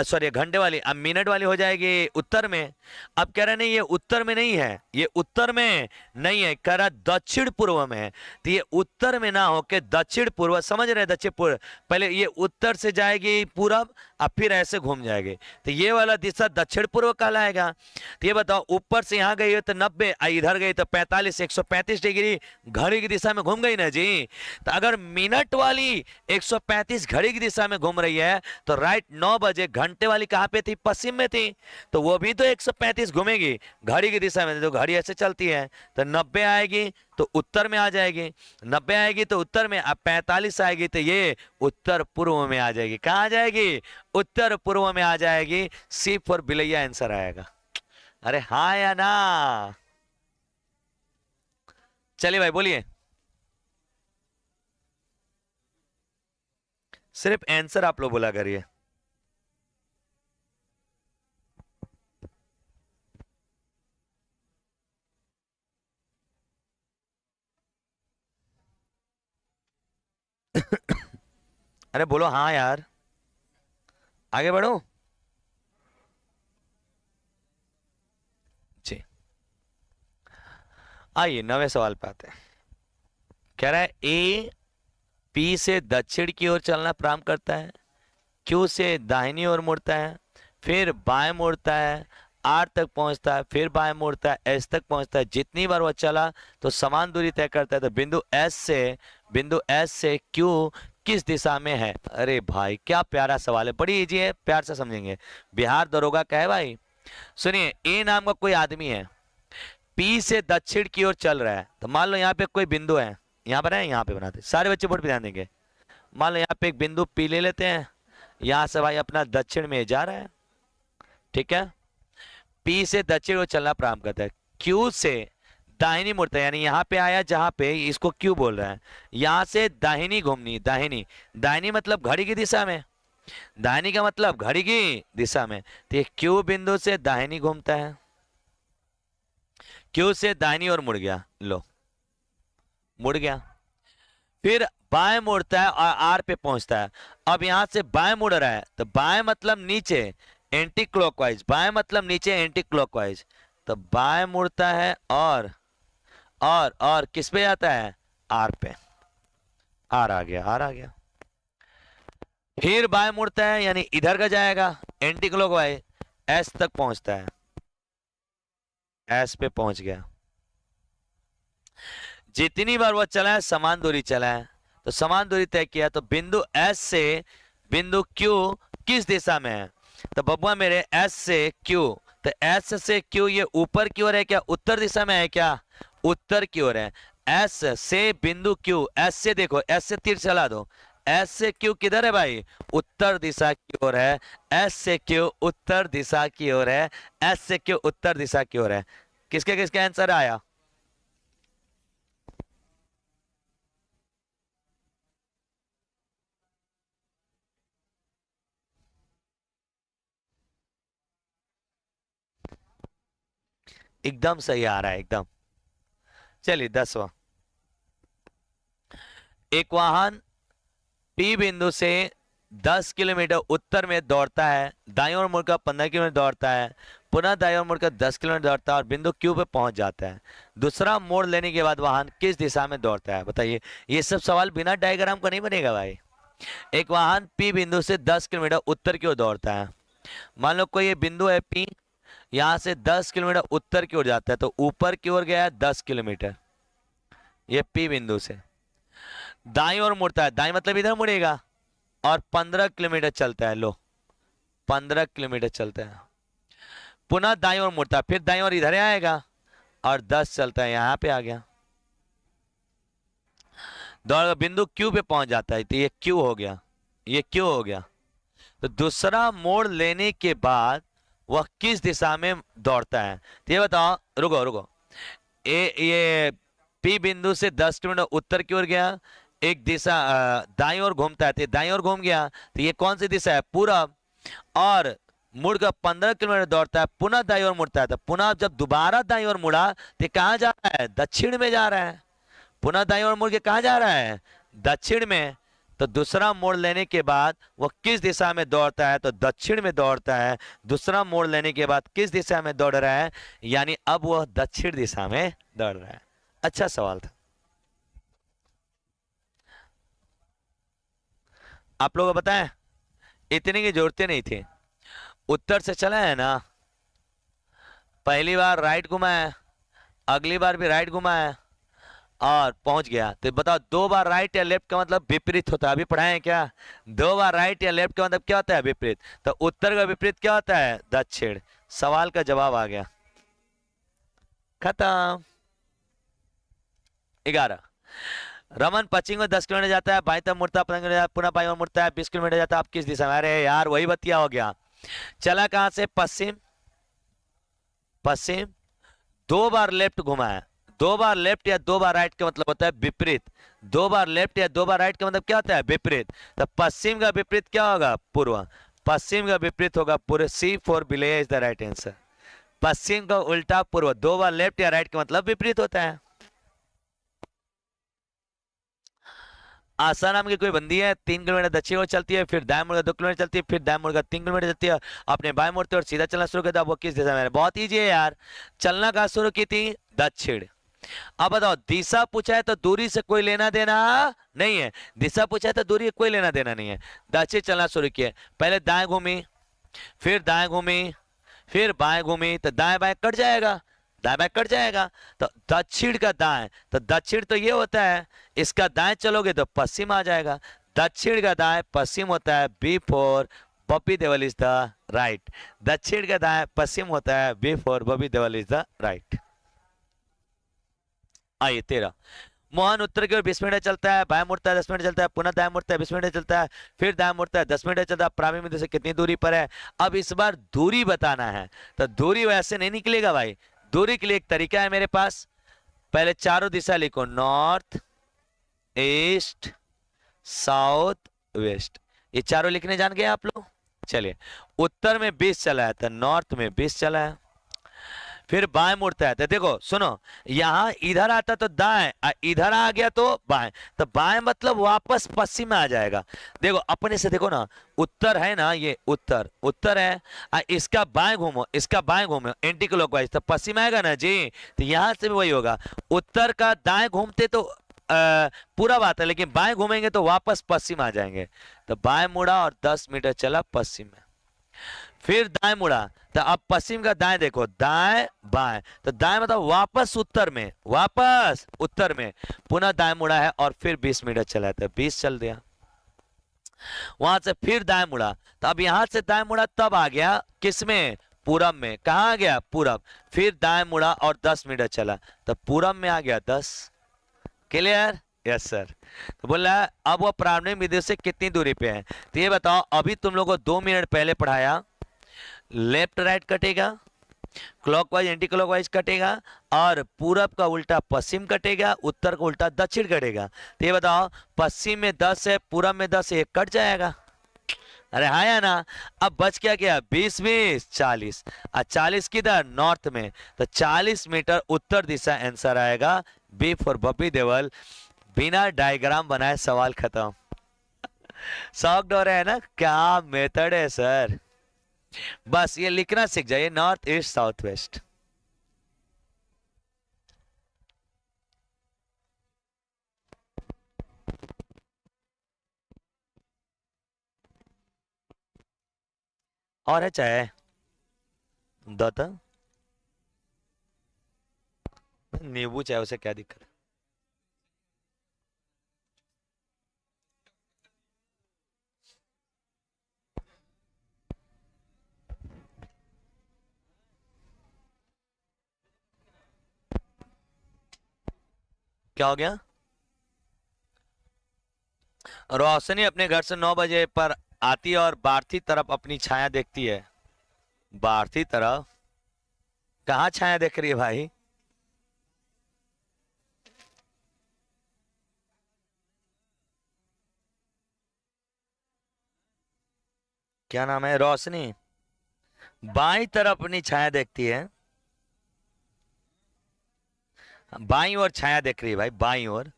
सॉरी घंटे वाली, अब मिनट वाली हो जाएगी उत्तर में। अब कह रहे नहीं ये उत्तर में नहीं है, ये उत्तर में नहीं है, कह रहा दक्षिण पूर्व में है। तो ये उत्तर में ना होके दक्षिण पूर्व, समझ रहे? दक्षिण पूर्व, पहले ये उत्तर से जाएगी पूरब, अब फिर ऐसे घूम जाएगी, तो ये वाला दिशा दक्षिण पूर्व कहलाएगा। तो ये बताओ ऊपर से यहाँ गई तो 90, इधर गई तो 45, 135 डिग्री घड़ी की दिशा में घूम गई ना जी। तो अगर मिनट वाली 135 घड़ी की दिशा में घूम रही है तो राइट 9 बजे घंटे वाली कहां पे थी? पश्चिम में थी, तो वो भी तो 135 घूमेगी घड़ी की दिशा में, तो घड़ी ऐसे चलती है। तो 90 आएगी तो उत्तर में आ जाएगी, 90 आएगी तो उत्तर में, अब 45 आएगी तो ये उत्तर पूर्व में आ जाएगी। कहां आ जाएगी? उत्तर पूर्व में आ जाएगी। सी फॉर बिलैया आंसर आएगा। अरे हाँ या ना? चलिए भाई बोलिए, सिर्फ आंसर आप लोग बोला करिए। अरे बोलो हाँ यार, आगे बढ़ो। आइए नवे सवाल पे आते हैं। कह रहा है ए पी से दक्षिण की ओर चलना प्रारंभ करता है, क्यू से दाहिनी ओर मुड़ता है, फिर बाएं मुड़ता है, आर तक पहुंचता है, फिर बाएं मुड़ता है, एस तक पहुंचता है। जितनी बार वह चला तो समान दूरी तय करता है। तो बिंदु एस से क्यू किस दिशा में है? अरे भाई क्या प्यारा सवाल है, बड़ी इजी है, प्यार से समझेंगे। बिहार दरोगा का है भाई। सुनिए, ए नाम का कोई आदमी है, पी से दक्षिण की ओर चल रहा है। तो मान लो यहाँ पे कोई बिंदु है, यहाँ पर है, यहाँ पे बनाते, सारे बच्चे बोर्ड पे ध्यान देंगे। मान लो यहाँ पे एक बिंदु पी ले लेते हैं, यहां से भाई अपना दक्षिण में जा रहा है, ठीक है। पी से दक्षिण को चलना प्रारंभ करता है, क्यू से दाहिनी मुड़ता है, यानी यहाँ पे आया जहां पे, इसको क्यू बोल रहा है। यहां से दाहिनी घूमनी, दाहिनी, दाहिनी मतलब घड़ी की दिशा में, दाहिनी का मतलब घड़ी की दिशा में। तो ये क्यू बिंदु से दाहिनी घूमता है, क्यू से दाहिनी ओर मुड़ गया, लो मुड़ गया, फिर बाएं मुड़ता है और आर पे पहुंचता है। अब यहां से बाएं मुड़ रहा है, तो बाएं मतलब नीचे, एंटी क्लॉकवाइज, बाएं मतलब नीचे एंटी क्लॉकवाइज। तो बाएं मुड़ता है और किस पे जाता है? आर पे। आर आ गया, आर आ गया। फिर बाएं मुड़ता है, यानी इधर का जाएगा एंटी क्लॉकवाइज, एस तक पहुंचता है, एस पे पहुंच गया। जितनी बार वो चला है समान दूरी चला है, तो समान दूरी तय किया। तो बिंदु एस से बिंदु क्यू किस दिशा में है? तो बबुआ मेरे एस से क्यू, तो एस से क्यू ये ऊपर की ओर है क्या, उत्तर दिशा में है क्या? उत्तर की ओर है। एस से बिंदु क्यू, एस से देखो, एस से तीर चला दो, एस से क्यू किधर है भाई? उत्तर दिशा की ओर है। एस से क्यू उत्तर दिशा की ओर है, एस से क्यू उत्तर दिशा की ओर है। किसके किसके आंसर आया? एकदम सही आ रहा है, एकदम। चलिए 10वां। एक वाहन पी बिंदु से 10 किलोमीटर उत्तर में दौड़ता है, दाईं ओर मुड़कर 15 किलोमीटर दौड़ता है, पुनः दाईं ओर मुड़कर 10 किलोमीटर दौड़ता है और बिंदु क्यू पे पहुंच जाता है। दूसरा मोड़ लेने के बाद वाहन किस दिशा में दौड़ता है? बताइए। ये सब सवाल बिना डायग्राम का नहीं बनेगा भाई। एक वाहन पी बिंदु से 10 किलोमीटर उत्तर की ओर दौड़ता है। मान लो कोई ये बिंदु है पी, यहां से 10 किलोमीटर उत्तर की ओर जाता है, तो ऊपर की ओर गया है 10 किलोमीटर, ये पी बिंदु से। दाईं ओर मुड़ता है, दाईं मतलब इधर मुड़ेगा, और 15 किलोमीटर चलता है, लो 15 किलोमीटर चलता है। पुनः दाईं ओर मुड़ता है, फिर दाईं ओर इधर आएगा और 10 चलता है, यहां पे आ गया, दौड़ बिंदु क्यू पे पहुंच जाता है। तो ये क्यू हो गया, ये क्यू हो गया। तो दूसरा मोड़ लेने के बाद वह किस दिशा में दौड़ता है? तो ये बताओ, रुको रुको, ये पी बिंदु से 10 किलोमीटर उत्तर की ओर गया, एक दिशा दाईं ओर घूमता है, तो दाईं ओर घूम गया, तो ये कौन सी दिशा है? पूरब। और मुड़कर 15 किलोमीटर दौड़ता है, पुनः दाईं ओर मुड़ता है, तो पुनः जब दोबारा दाईं ओर मुड़ा तो कहाँ जा रहा है? दक्षिण में जा रहा है। पुनः दाईं ओर मुड़ के कहाँ जा रहा है? दक्षिण में। तो दूसरा मोड़ लेने के बाद वह किस दिशा में दौड़ता है? तो दक्षिण में दौड़ता है। दूसरा मोड़ लेने के बाद किस दिशा में दौड़ रहा है? यानी अब वह दक्षिण दिशा में दौड़ रहा है। अच्छा सवाल था। आप लोगों को बताएं, इतने की जरूरतें नहीं थी। उत्तर से चला है ना, पहली बार राइट घुमाया, अगली बार भी राइट घुमाया और पहुंच गया। तो बताओ, 2 बार राइट या लेफ्ट का मतलब विपरीत होता है, अभी पढ़ाए हैं क्या? 2 बार राइट या लेफ्ट का मतलब क्या होता है? विपरीत। तो उत्तर का विपरीत क्या होता है? दक्षिण। सवाल का जवाब आ गया, खत्म। 11। रमन पश्चिम में 10 किलोमीटर जाता है, बाईं तरफ मुड़ता है 15 किलोमीटर, पुनः बाईं ओर मुड़ता है 20 किलोमीटर जाता है। आप किस दिशा में? अरे यार वही बतिया हो गया। चला कहां से? पश्चिम, पश्चिम, 2 बार लेफ्ट घुमा है। 2 बार लेफ्ट या 2 बार राइट का मतलब होता है विपरीत। 2 बार लेफ्ट या 2 बार राइट का मतलब क्या होता है? विपरीत। तो पश्चिम का विपरीत क्या होगा? पूर्व। पश्चिम का विपरीत होगा पूर्व। C for village is the right answer. पश्चिम का उल्टा पूर्व। 2 बार लेफ्ट या राइट का मतलब विपरीत होता है। आसाराम की कोई बंदी है, 3 किलोमीटर दक्षिण ओर चलती है, फिर दाएं मुड़कर 2 किलोमीटर चलती है, फिर दाएं मुड़कर 3 किलोमीटर चलती है, अपने बाएं मुड़ते और सीधा चलना शुरू करता है। वो किस दिशा में है? बहुत ईजी है यार। चलना कहाँ शुरू की थी? दक्षिण। अब बताओ, दिशा पूछा है तो दूरी से कोई लेना देना नहीं है। दिशा पूछा है तो दूरी से कोई लेना देना नहीं है। दक्षिण चलना शुरू किए, पहले दाएं घूमी, फिर दाएं घूमी, फिर बाएं घूमी, तो दाएं बाएं कट जाएगा, दाएं बाएं कट जाएगा। तो दक्षिण का दाएं, तो दक्षिण तो ये होता है, इसका दाएं चलोगे तो पश्चिम आ जाएगा। दक्षिण का दाएं पश्चिम होता है, B for Bobby Deol is the right. दक्षिण का दाएं पश्चिम होता है, B for Bobby Deol is the right. आइए 13, मोहन उत्तर की ओर 20 मिनट चलता है, बाएं मुड़ता है 10 मिनट चलता है, पुनः दाएं मुड़ता है 20 मिनट चलता है, फिर दाएं मुड़ता है 10 मिनट चलता है। प्रारंभिक बिंदु से कितनी दूरी पर है? अब इस बार दूरी बताना है। तो दूरी वैसे नहीं निकलेगा भाई, दूरी के लिए एक तरीका है मेरे पास। पहले चारों दिशा लिखो, नॉर्थ, ईस्ट, साउथ, वेस्ट। ये चारों लिखने जान गए आप लोग? चलिए, उत्तर में 20 चला है तो नॉर्थ में 20 चला है। फिर बाएं मुड़ता है तो देखो सुनो, यहां इधर आता तो दाएं, इधर आ गया तो बाएं, तो बाएं मतलब वापस पश्चिम में आ जाएगा। देखो अपने से देखो ना, उत्तर है ना, ये उत्तर उत्तर है, इसका बाएं घूमो, इसका बाएं घूमो एंटी क्लॉकवाइज, तो पश्चिम आएगा ना जी। तो यहां से भी वही होगा, उत्तर का दाएं घूमते तो पूरा बात है, लेकिन बाएं घूमेंगे तो वापस पश्चिम आ जाएंगे। तो बाएं मुड़ा और 10 मीटर चला पश्चिम में। फिर दाएं मुड़ा, तो अब पश्चिम का दाएं देखो, दाएं बाएं, तो दाएं मतलब वापस उत्तर में, वापस उत्तर में। पुनः दाएं मुड़ा है और फिर 20 मीटर चला है, तो 20 चल दिया। वहां से फिर दाएं मुड़ा, तो अब यहां से दाएं मुड़ा तब आ गया किसमें? पूरब में। कहा आ गया? पूरब। फिर दाएं मुड़ा और 10 मीटर चला, तो पूरब में आ गया 10। क्लियर? Yes sir. तो बोल रहा है अब वो प्रारंभिक बिंदु से कितनी दूरी पे है। तो ये बताओ, अभी तुम लोगों को 2 मिनट पहले पढ़ाया, लेफ्ट राइट कटेगा, क्लॉकवाइज एंटी क्लॉकवाइज कटेगा, और पूरब का उल्टा पश्चिम कटेगा, उत्तर का उल्टा दक्षिण कटेगा। तो ये बताओ, पश्चिम में 10 है, पूरब में 10 है, कट जाएगा। अरे हाँ या ना? अब बच क्या गया? 20 20 40, और 40 किधर? नॉर्थ में। तो 40 मीटर उत्तर दिशा आंसर आएगा, बी फॉर बॉबी देओल। बिना डायग्राम बनाए सवाल खत्म। शॉक्ड हो रहे हैं ना? क्या मेथड है सर। बस ये लिखना सीख जाइए, नॉर्थ ईस्ट साउथ वेस्ट। और है चाहे दो तो नींबू चाहे, उसे क्या दिक्कत है? क्या हो गया? रोशनी अपने घर से 9 बजे पर आती है और भारती तरफ अपनी छाया देखती है। भारती तरफ? कहाँ छाया देख रही है भाई? क्या नाम है? रोशनी बाई तरफ अपनी छाया देखती है। बाई और छाया देख रही है भाई, बाई और।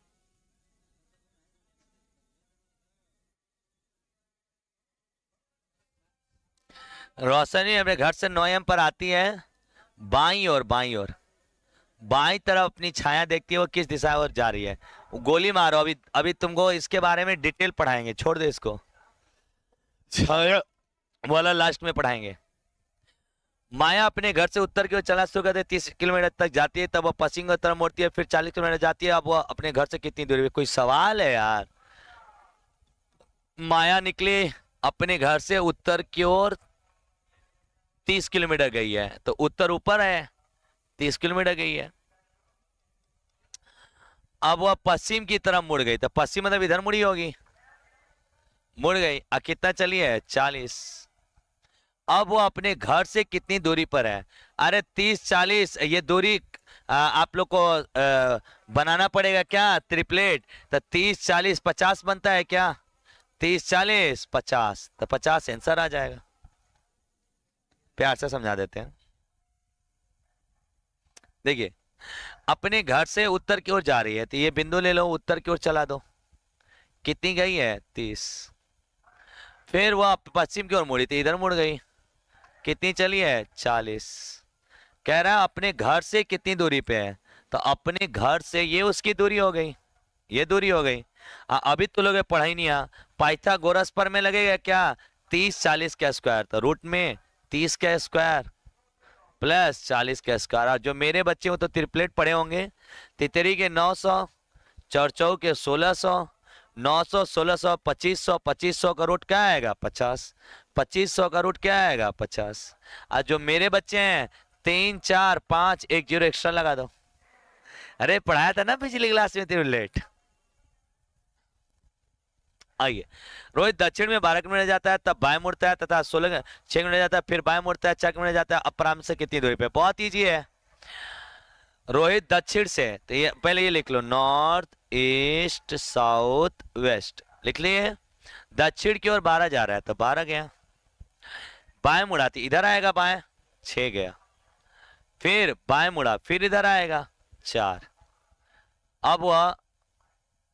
रोशनी अपने घर से 9 AM पर आती है, बाई और बाई और, बाई तरफ अपनी छाया देखती है। वो किस दिशा और जा रही है? गोली मारो। अभी अभी तुमको इसके बारे में डिटेल पढ़ाएंगे, छोड़ दे इसको, छाया वाला लास्ट में पढ़ाएंगे। माया अपने घर से उत्तर की ओर चलना शुरू करते 30 किलोमीटर तक जाती है, तब वो पश्चिम की तरफ मुड़ती है, फिर 40 किलोमीटर जाती है। अब वो अपने घर से कितनी दूरी पे? कोई सवाल है यार? माया निकली अपने घर से उत्तर की ओर 30 किलोमीटर गई है, तो उत्तर ऊपर है, 30 किलोमीटर गई है। अब वह पश्चिम की तरफ मुड़ गई, तो पश्चिम मतलब इधर मुड़ी होगी, मुड़ गई। कितना चली है? 40। अब वो अपने घर से कितनी दूरी पर है? अरे 30 40, ये दूरी आप लोग को बनाना पड़ेगा क्या? ट्रिपलेट। तो 30 40 50 बनता है क्या? 30 40 50, तो 50 आंसर आ जाएगा। प्यार से समझा देते हैं। देखिए, अपने घर से उत्तर की ओर जा रही है, तो ये बिंदु ले लो, उत्तर की ओर चला दो। कितनी गई है? 30। फिर वह पश्चिम की ओर मुड़ी, तो इधर मुड़ गई। कितनी चली है? 40। कह रहा है अपने घर से कितनी दूरी पे है, तो अपने घर से ये उसकी दूरी हो गई, ये दूरी हो गई। अभी तो लोग पढ़ा ही नहीं आ। पाइथागोरस पर में लगेगा क्या, 30 40 का स्क्वायर, तो रूट में 30 का स्क्वायर प्लस 40 का स्क्वायर। और जो मेरे बच्चे हो तो त्रिपलेट पढ़े होंगे, तितरी के 900, चौचौ के 1600, 900 1600 2500, 2500 का रूट क्या आएगा 50, 2500 का रूट क्या आएगा 50। और जो मेरे बच्चे हैं 3 4 5, एक जीरो एक्स्ट्रा लगा दो। अरे पढ़ाया था ना पिछली क्लास में त्रिपलेट। आइए, रोहित दक्षिण में 12 किलोमीटर जाता है, तब बाएं मुड़ता है तथा 6 किलोमीटर जाता है, फिर बाएं मुड़ता है 4 किलोमीटर जाता है। अपराम से कितनी दूरी पे, बहुत ईजी है। रोहित दक्षिण से, तो ये पहले ये लिख लो, नॉर्थ ईस्ट साउथ वेस्ट लिख लिए। दक्षिण की ओर 12 जा रहा है तो 12 गया, बाएं मुड़ा तो इधर आएगा बाएं, 6 गया, फिर बाएं मुड़ा फिर इधर आएगा 4।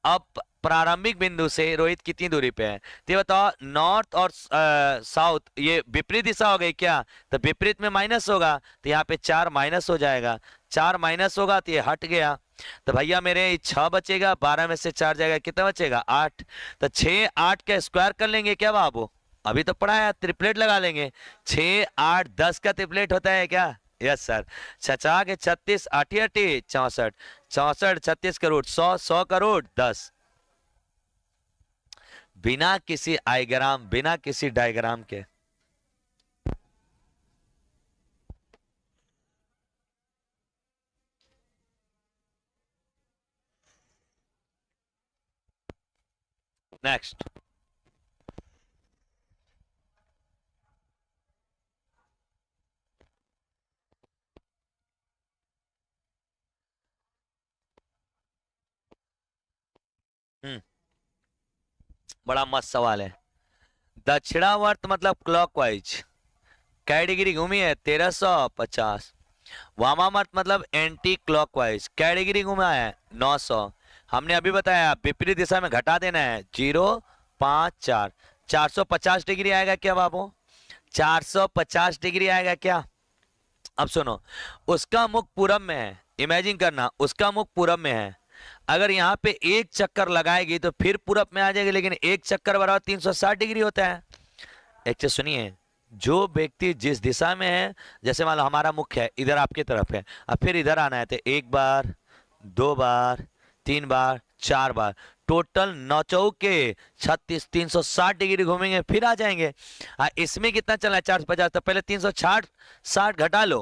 अब प्रारंभिक बिंदु से रोहित कितनी दूरी पे है, तो ये बताओ। नॉर्थ और साउथ ये विपरीत दिशा हो गई क्या, तो विपरीत में माइनस होगा, तो यहाँ पे 4 माइनस हो जाएगा, 4 माइनस होगा तो ये हट गया। तो भैया मेरे 6 बचेगा, 12 में से 4 जाएगा, कितना बचेगा 8। तो 6 8 का स्क्वायर कर लेंगे क्या बाबू, अभी तो पढ़ा है, त्रिपलेट लगा लेंगे। 6 8 10 का त्रिपलेट होता है क्या, यस सर। 6 के 36, 8 64, 64 36 का रूट 100, 100 का रूट 10। बिना किसी आइग्राम, बिना किसी डायग्राम के। नेक्स्ट, बड़ा मस्त सवाल है। दक्षिणावर्त मतलब क्लॉकवाइज, कै डिग्री घूमी है 1350। वामावर्त मतलब एंटी क्लॉकवाइज, कै डिग्री घूमा है 900। हमने अभी बताया विपरीत दिशा में घटा देना है, 0 5 4, 450 डिग्री आएगा क्या बाबू, 450 डिग्री आएगा क्या। अब सुनो, उसका मुख पूरब में है, इमेजिन करना उसका मुख पूरब में है। अगर यहाँ पे एक चक्कर लगाएगी तो फिर पूरब में आ जाएगी, लेकिन एक चक्कर बराबर 360 डिग्री होता है। एक चीज सुनिए, जो व्यक्ति जिस दिशा में है, जैसे मान लो हमारा मुख्य है इधर आपकी तरफ है, अब फिर इधर आना है तो 1 बार 2 बार 3 बार 4 बार, टोटल 9 चौके 36, 360 डिग्री घूमेंगे फिर आ जाएंगे। इसमें कितना चला है 450, तो पहले 360 60 घटा लो,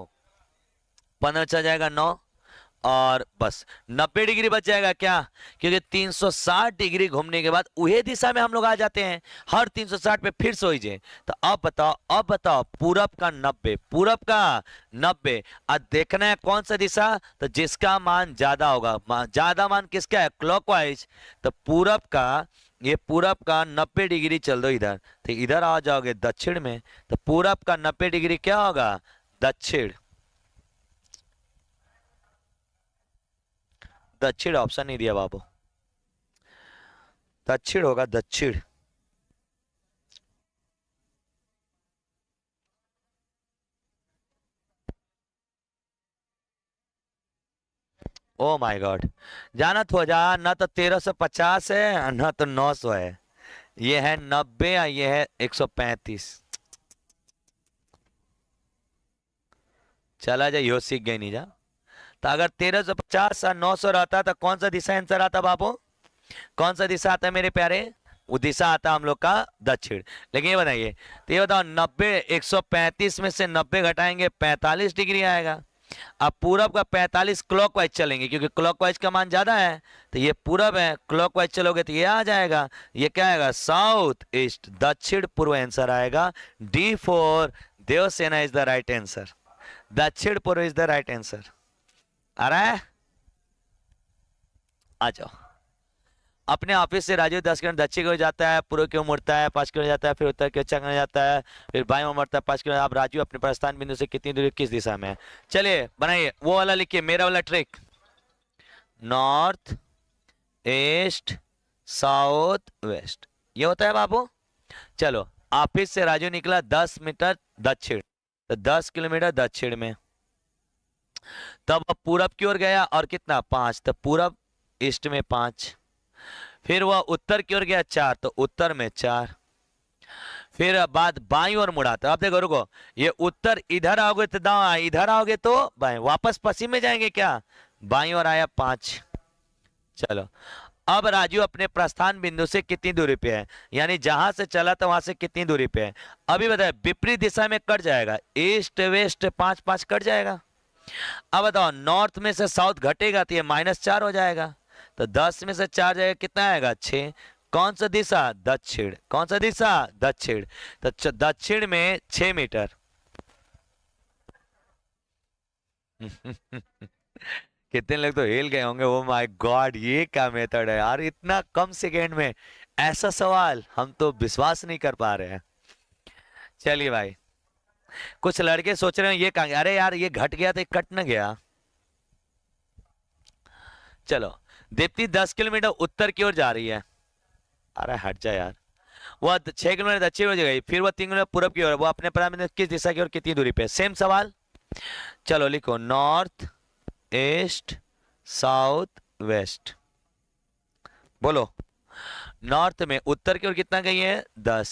15 चल जाएगा 9, और बस 90 डिग्री बच जाएगा क्या, क्योंकि 360 डिग्री घूमने के बाद वही दिशा में हम लोग आ जाते हैं, हर 360 पे फिर से जाए। तो अब बताओ, अब बताओ, पूरब का 90, पूरब का 90, अब देखना है कौन सा दिशा, तो जिसका मान ज्यादा होगा, ज्यादा मान किसका है क्लॉकवाइज, तो पूरब का, ये पूरब का 90 डिग्री चल दो इधर, तो इधर आ जाओगे दक्षिण में, तो पूरब का 90 डिग्री क्या होगा, दक्षिण। दक्षिण ऑप्शन नहीं दिया बाबू, दक्षिण होगा दक्षिण। ओ माय गॉड, जाना तो जा, ना तो 1350 है ना तो 900 है, ये है 90 या ये है 135। चला जा, यो सीख गई नहीं जा। तो अगर 1350 और 900 रहता तो कौन सा दिशा आंसर आता बाबू, कौन सा दिशा आता है मेरे प्यारे, वो दिशा आता हम लोग का दक्षिण। लेकिन ये बताइए, तो ये बताओ 90, 135 में से 90 घटाएंगे 45 डिग्री आएगा। अब पूरब का 45 क्लॉकवाइज चलेंगे, क्योंकि क्लॉकवाइज का मान ज्यादा है, तो ये पूरब है, क्लॉकवाइज चलोगे तो ये आ जाएगा, ये क्या आएगा साउथ ईस्ट, दक्षिण पूर्व आंसर आएगा। D4 Devsena is the right answer, दक्षिण पूर्व इज द राइट आंसर। आ रहा है, आ जाओ। अपने ऑफिस से राजू 10 किलोमीटर दक्षिण की ओर जाता है, पूर्व की ओर मुड़ता है 5 किलोमीटर जाता है, फिर उत्तर की ओर 4 किलोमीटर जाता है, फिर बाएं ओर मुड़ता है 5 किलोमीटर। अब राजू अपने प्रस्थान बिंदु से कितनी दूरी किस दिशा में है, चलिए बनाइए वो वाला, लिखिए मेरा वाला trick, north east south west, ये होता है बाबू। चलो, ऑफिस से राजू निकला 10 मीटर दक्षिण, तो 10 किलोमीटर दक्षिण में, तब वह पूरब की ओर गया और कितना 5, तो पूरब ईस्ट में 5। फिर वह उत्तर की ओर गया 4, तो उत्तर में 4। फिर बाद बाईं ओर मुड़ा, तो आप देखो रुको, ये उत्तर इधर आओगे तो दाएं, इधर आओगे तो बाएं, वापस पश्चिम में जाएंगे क्या, बाईं ओर आया 5। चलो, अब राजू अपने प्रस्थान बिंदु से कितनी दूरी पे है, यानी जहां से चला था वहां से कितनी दूरी पे है। अभी बताए विपरीत दिशा में कट जाएगा, ईस्ट वेस्ट 5 5 कट जाएगा। अब बताओ नॉर्थ में से साउथ घटेगा तो ये -4 हो जाएगा, तो 10 में से 4 जाएगा कितना आएगा 6। कौन सा दिशा, दक्षिण। कौन सा दिशा, दक्षिण। तो दक्षिण में 6 मीटर। कितने लोग तो हिल गए होंगे, ओ माय गॉड ये क्या मेथड है यार, इतना कम सेकेंड में ऐसा सवाल, हम तो विश्वास नहीं कर पा रहे हैं। चलिए भाई, कुछ लड़के सोच रहे हैं ये कहां गया, अरे यार ये घट गया तो ये कट न गया। चलो, दीप्ति 10 किलोमीटर उत्तर की ओर जा रही है। अरे हट जा यार, वह 6 किलोमीटर दक्षिण हो गई, फिर वह 3 किलोमीटर पूरब की ओर, वो अपने प्रारंभ में किस दिशा की ओर कितनी दूरी पे, सेम सवाल। चलो लिखो, नॉर्थ ईस्ट साउथ वेस्ट। बोलो, नॉर्थ में उत्तर की ओर कितना गई है 10,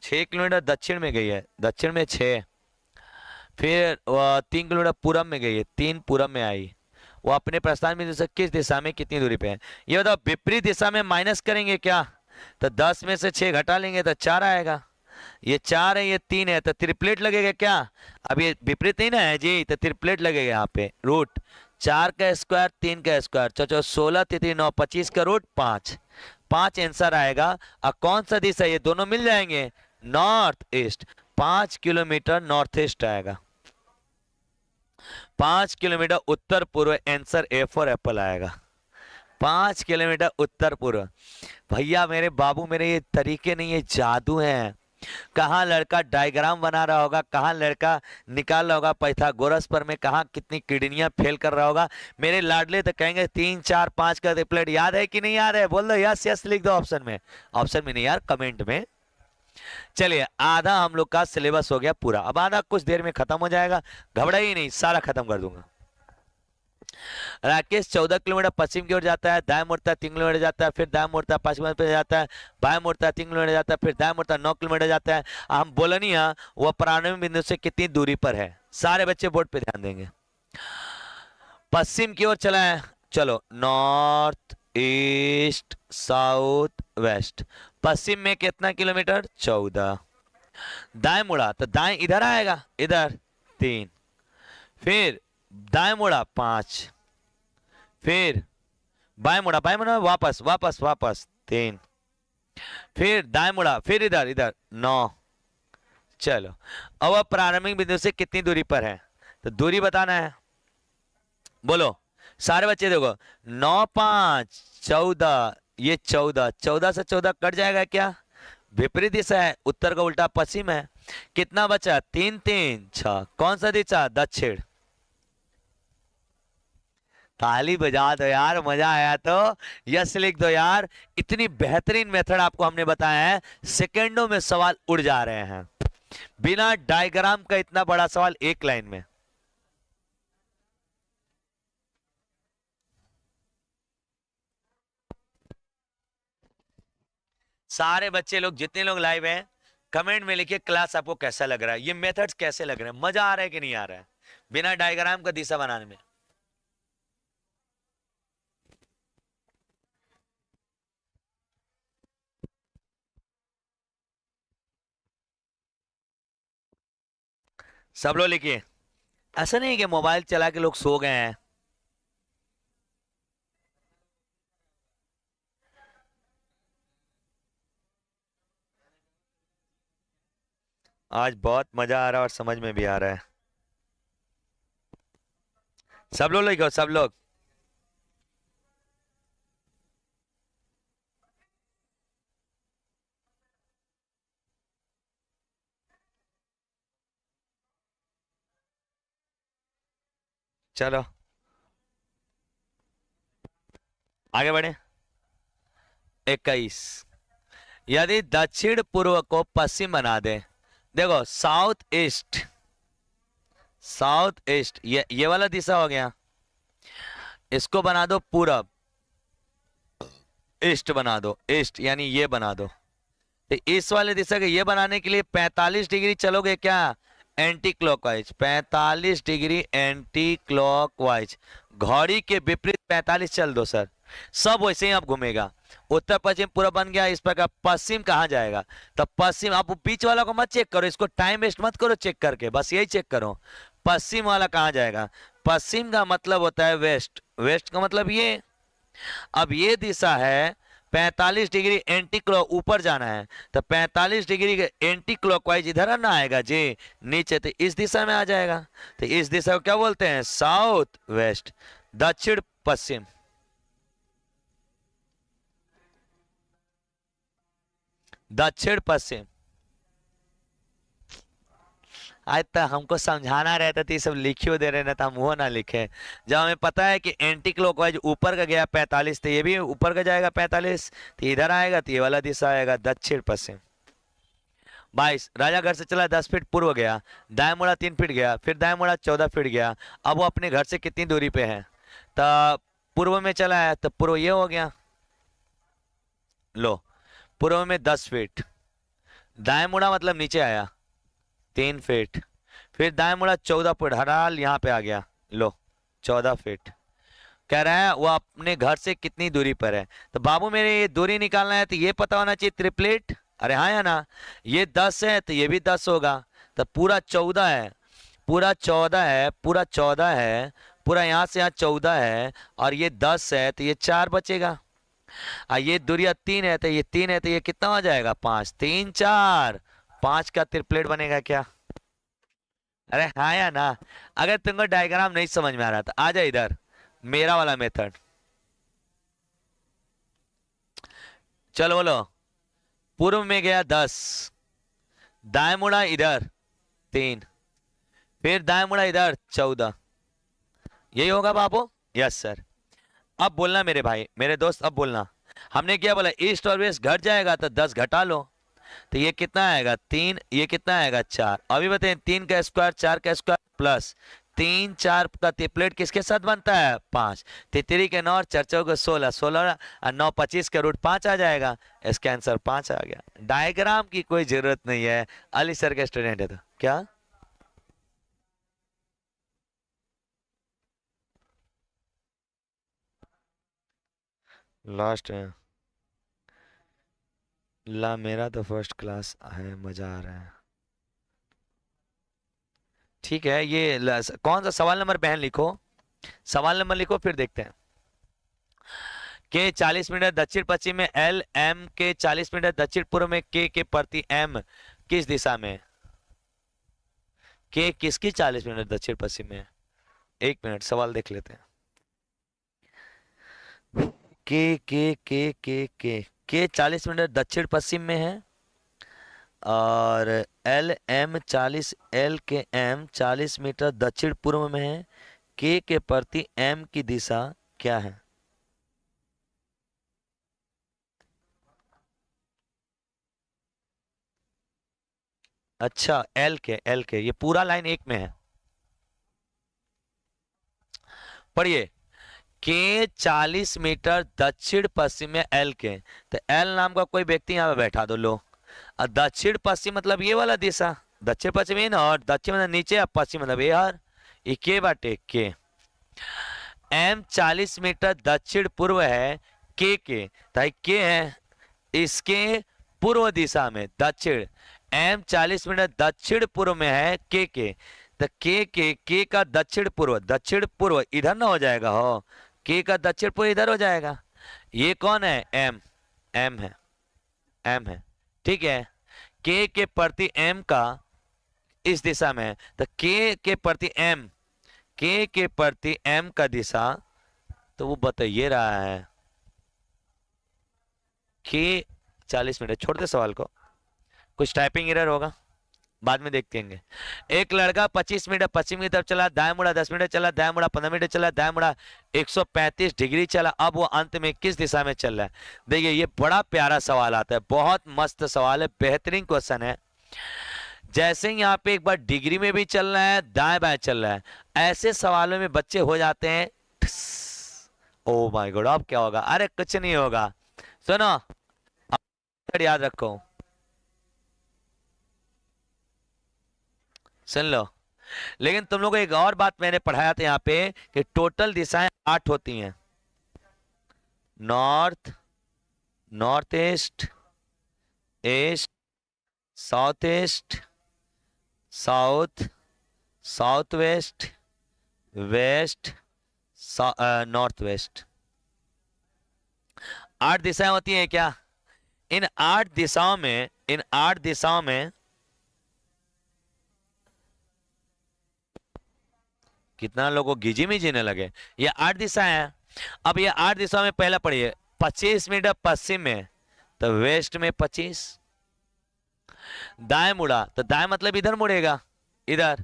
6 किलोमीटर दक्षिण में गई है, दक्षिण में 6। फिर वह 3 किलोमीटर पूरब में गई है, 3 पूरब में आई। वो अपने प्रस्थान बिंदु से किस दिशा में कितनी दूरी पे है, ये बताओ। विपरीत दिशा में माइनस करेंगे क्या, तो 10 में से 6 घटा लेंगे तो 4 आएगा। ये 4 है, ये 3 है, तो त्रिप्लेट लगेगा क्या। अब ये विपरीत नहीं ना है जी, तो त्रिप्लेट लगेगा यहाँ पे। रूट 4 का स्क्वायर 3 का स्क्वायर, चलो 16 3 9 25 का रूट 5, 5 आंसर आएगा। अब कौन सा दिशा, ये दोनों मिल जाएंगे, north east. 5 kilometre north east आएगा, 5 किलोमीटर उत्तर पूर्व, आंसर ए फॉर एप्पल आएगा। 5 किलोमीटर उत्तर पूर्व। भैया मेरे बाबू, मेरे ये तरीके नहीं, ये जादू हैं। कहाँ लड़का डायग्राम बना रहा होगा, कहाँ लड़का निकाल रहा होगा पाइथागोरस पर में, कहाँ कितनी किडनियां फेल कर रहा होगा। मेरे लाडले तो कहेंगे 3 4 5 का रिप्लेट याद है कि नहीं याद है, बोल दो यस यस लिख दो ऑप्शन में, ऑप्शन में नहीं यार कमेंट में। चलिए, आधा हम लोग का सिलेबस हो गया पूरा, अब आधा कुछ देर में खत्म हो जाएगा, घबराइए नहीं, सारा खत्म कर दूंगा। राकेश 14 किलोमीटर पश्चिम की ओर जाता है, दाएं मुड़ता है 3 किलोमीटर जाता है, फिर दाएं मुड़ता है 5 किलोमीटर जाता है, बाएं मुड़ता है 3 किलोमीटर जाता है, फिर दाएं मुड़ता है 9 किलोमीटर जाता है। हम बोले नहीं है वह प्रारंभिक बिंदु से कितनी दूरी पर है, सारे बच्चे बोर्ड पे ध्यान देंगे। पश्चिम की ओर चला है, चलो नॉर्थ ईस्ट साउथ वेस्ट, पश्चिम में कितना किलोमीटर 14। दाएं मुड़ा तो दाएं इधर आएगा, इधर 3, फिर दाएं मुड़ा 5, फिर बाएं मुड़ा वापस वापस वापस 3, फिर दाएं मुड़ा, फिर इधर इधर 9। चलो, अब प्रारंभिक बिंदु से कितनी दूरी पर है, तो दूरी बताना है। बोलो सारे बच्चे, देखो 9 5 14, ये 14, 14 से 14 कट जाएगा क्या, विपरीत दिशा है, उत्तर का उल्टा पश्चिम है। कितना बचा 3 3 6, कौन सा दिशा, दक्षिण। ताली बजा दो यार, मजा आया तो यस लिख दो यार। इतनी बेहतरीन मेथड आपको हमने बताया है, सेकंडों में सवाल उड़ जा रहे हैं, बिना डायग्राम का इतना बड़ा सवाल एक लाइन में। सारे बच्चे लोग जितने लोग लाइव हैं कमेंट में लिखिए क्लास आपको कैसा लग रहा है, ये मेथड्स कैसे लग रहे हैं, मजा आ रहा है कि नहीं आ रहा है बिना डायग्राम का दिशा बनाने में। सब लोग लिखिए, ऐसा नहीं है कि मोबाइल चला के लोग सो गए हैं। आज बहुत मजा आ रहा है और समझ में भी आ रहा है। सब लोग लिखो, सब लोग। चलो आगे बढ़े। 21, यदि दक्षिण पूर्व को पश्चिम बना दे, देखो साउथ ईस्ट, साउथ ईस्ट, ये वाला दिशा हो गया। इसको बना दो पूरब, ईस्ट बना दो, ईस्ट यानी ये बना दो। तो इस वाले दिशा के ये बनाने के लिए 45 डिग्री चलोगे क्या, anti clockwise, 45 degree anti clockwise, घड़ी के विपरीत 45 चल दो सर, सब वैसे ही अब घूमेगा। उत्तर पश्चिम पूरा बन गया, इस पर पश्चिम कहाँ जाएगा, तो पश्चिम। आप बीच वाला को मत चेक करो, इसको टाइम वेस्ट मत करो चेक करके, बस यही चेक करो पश्चिम वाला कहाँ जाएगा। पश्चिम का मतलब होता है वेस्ट, वेस्ट का मतलब ये। अब ये दिशा है 45 डिग्री एंटी क्लॉक, ऊपर जाना है तो 45 डिग्री एंटी क्लॉकवाइज इधर आना आएगा जी नीचे, तो इस दिशा में आ जाएगा। तो इस दिशा को क्या बोलते हैं, साउथ वेस्ट, दक्षिण पश्चिम। दक्षिण पश्चिम। आज तक हमको समझाना रहता था, ये सब लिखियो दे रहे ना, तो हम वो ना लिखे। जब हमें पता है कि एंटी क्लॉकवाइज ऊपर का गया 45, तो ये भी ऊपर का जाएगा 45, तो इधर आएगा तो ये वाला दिशा आएगा दक्षिण पश्चिम। 22, राजा घर से चला 10 फीट पूर्व गया, दाएं मुड़ा 3 फीट गया, फिर दाएं मुड़ा 14 फीट गया। अब वो अपने घर से कितनी दूरी पे है, तो पूर्व में चला है तो पूर्व ये हो गया, लो पूर्व में 10 फीट, दाएं मुड़ा मतलब नीचे आया 3 फीट, फिर दाएं मुड़ा 14 फीट, हर हाल यहाँ पे आ गया, लो 14 फीट। कह रहा है वो अपने घर से कितनी दूरी पर है, तो बाबू मेरे ये दूरी निकालना है तो ये पता होना चाहिए ट्रिपलेट, अरे हाँ या ना, ये 10 है तो ये भी 10 होगा, तो पूरा 14 है, पूरा 14 है, पूरा 14 है, पूरा यहाँ से यहाँ 14 है, और ये 10 है तो ये 4 बचेगा। ये दूरिया 3 है तो ये 3 है, तो ये कितना हो जाएगा 5, 3 4, 5 का ट्रिपलेट बनेगा क्या, अरे हाँ या ना। अगर तुमको डायग्राम नहीं समझ में आ रहा था आ जा इधर, मेरा वाला मेथड, चलो बोलो। पूर्व में गया 10, दाएं मुड़ा इधर 3, फिर दाएं मुड़ा इधर 14, यही होगा बाबू, यस सर। अब बोलना मेरे भाई मेरे दोस्त, अब बोलना, हमने क्या बोला, ईस्ट और वेस्ट घट जाएगा तो 10 घटा लो, तो ये कितना आएगा 3, ये कितना आएगा 4। अभी बताएं 3 का स्क्वायर 4 का स्क्वायर प्लस 3 4 का ट्रिपलेट किसके साथ बनता है 5, 3 के 9 और 4 4 16, 16 और 9 25 का रूट 5 आ जाएगा, इसका आंसर 5 आ गया। डायग्राम की कोई जरूरत नहीं है, अली सर के स्टूडेंट है तो क्या। लास्ट में ला, मेरा तो फर्स्ट क्लास है, मजा आ रहा है। ठीक है, ये कौन सा सवाल नंबर बहन लिखो, सवाल नंबर लिखो फिर देखते हैं। के 40 मीटर दक्षिण पश्चिम में एल, एम के 40 मीटर दक्षिण पूर्व में के प्रति एम किस दिशा में, के किसकी 40 मीटर दक्षिण पश्चिम में, एक मिनट सवाल देख लेते हैं। के 40 मीटर दक्षिण पश्चिम में है, और एल एम 40, एल के एम 40 मीटर दक्षिण पूर्व में है, के प्रति एम की दिशा क्या है। अच्छा एल के ये पूरा लाइन एक में है, पढ़िए, के 40 मीटर दक्षिण पश्चिम में एल के, तो एल नाम का कोई व्यक्ति यहाँ पे बैठा दो, लो। और दक्षिण पश्चिम मतलब ये वाला दिशा, दक्षिण पश्चिम ये ना, और दक्षिण मतलब नीचे, और पश्चिम मतलब ये यार, ये के बाटे के। एम 40 मीटर दक्षिण पूर्व है के, तो के है इसके पूर्व दिशा में, दक्षिण, एम 40 मीटर दक्षिण पूर्व में है के, तो के का दक्षिण पूर्व इधर ना हो जाएगा, हो के का दक्षिण पूर्व इधर हो जाएगा। ये कौन है, एम, एम है, एम है, ठीक है। के प्रति एम का इस दिशा में है, तो के प्रति एम, के प्रति एम का दिशा, तो वो बताइए रहा है के 40 मीटर। छोड़ दे सवाल को, कुछ टाइपिंग एरर होगा बाद में देखते हैं। एक लड़का 25 मीटर पश्चिम की तरफ चला, दाएं मुड़ा 10 मीटर चला, दाएं मुड़ा 15 मीटर चला, दाएं मुड़ा 135 डिग्री चला, अब वो अंत में किस दिशा में चल रहा है। देखिए ये बड़ा प्यारा सवाल आता है, बहुत मस्त सवाल है, बेहतरीन क्वेश्चन है। जैसे ही यहाँ पे एक बार डिग्री में भी चल रहा है, दाएं बाएं चल रहा है, ऐसे सवालों में बच्चे हो जाते हैं ओ माय गॉड अब क्या होगा, अरे कुछ नहीं होगा। सुनो याद रखो, सुन लो। लेकिन तुम लोगों को एक और बात मैंने पढ़ाया था यहाँ पे कि टोटल दिशाएं 8 होती हैं। North, north east, east, south east, south, south west, west, north west. 8 दिशाएं होती हैं क्या? इन 8 दिशाओं में, इन 8 दिशाओं में कितना लोगों को घिजी में जीने लगे। ये 8 दिशाएं हैं। अब ये 8 दिशाओं में पहला पढ़िए, 25 मीटर पश्चिम में तो वेस्ट में 25। दाएं मुड़ा तो दाएं मतलब इधर मुड़ेगा, इधर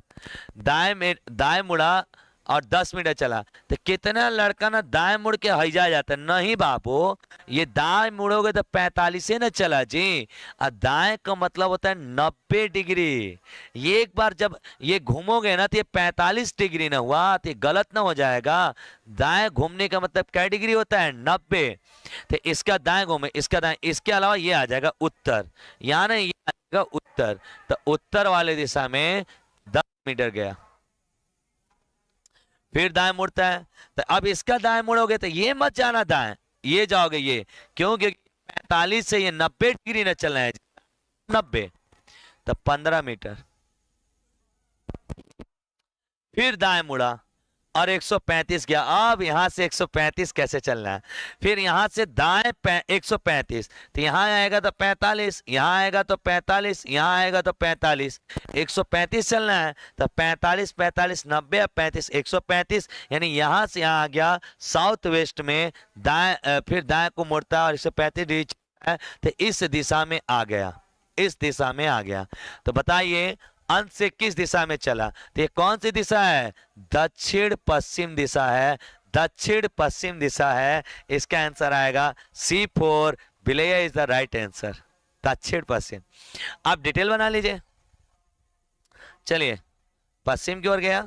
दाएं में, दाएं मुड़ा और 10 मीटर चला तो कितना लड़का ना दाएं मुड़ के हईजा जाता है। नहीं बाबू, ये दाएं मुड़ोगे तो 45 से ना चला जी। और दाएं का मतलब होता है 90 डिग्री। ये एक बार जब ये घूमोगे ना तो ये 45 डिग्री ना हुआ तो ये गलत ना हो जाएगा। दाएं घूमने का मतलब क्या डिग्री होता है? 90। तो इसका दाएं घूमे, इसका दाएं, इसके अलावा ये आ जाएगा उत्तर, यहाँ ना ये आ जाएगा उत्तर। तो उत्तर वाले दिशा में 10 मीटर गया, फिर दाएं मुड़ता है। तो अब इसका दाएं मुड़ोगे तो ये मत जाना दाएं, ये जाओगे ये, क्योंकि 45 से ये 90 डिग्री न चलना है, 90 तो 15 मीटर। फिर दाएं मुड़ा और 135 गया। अब यहां से 135 कैसे चलना है? फिर यहां से दाएं 135 तो यहां आएगा तो 45, यहां आएगा तो 45, यहां आएगा तो 45, 135 चलना है। तो 45 45 90 35 135, यानी यहां से यहां आ गया साउथ वेस्ट में दाएं, फिर दाएं को मुड़ता है और 135 डिग्री है तो इस दिशा में आ गया, इस दिशा में आ गया। तो बताइए अंत से किस दिशा में चला? तो ये कौन सी दिशा है? दक्षिण पश्चिम दिशा है, दक्षिण पश्चिम दिशा है। इसका आंसर आएगा C4, बिलैया इज द राइट आंसर, दक्षिण पश्चिम। आप डिटेल बना लीजिए। चलिए पश्चिम की ओर गया,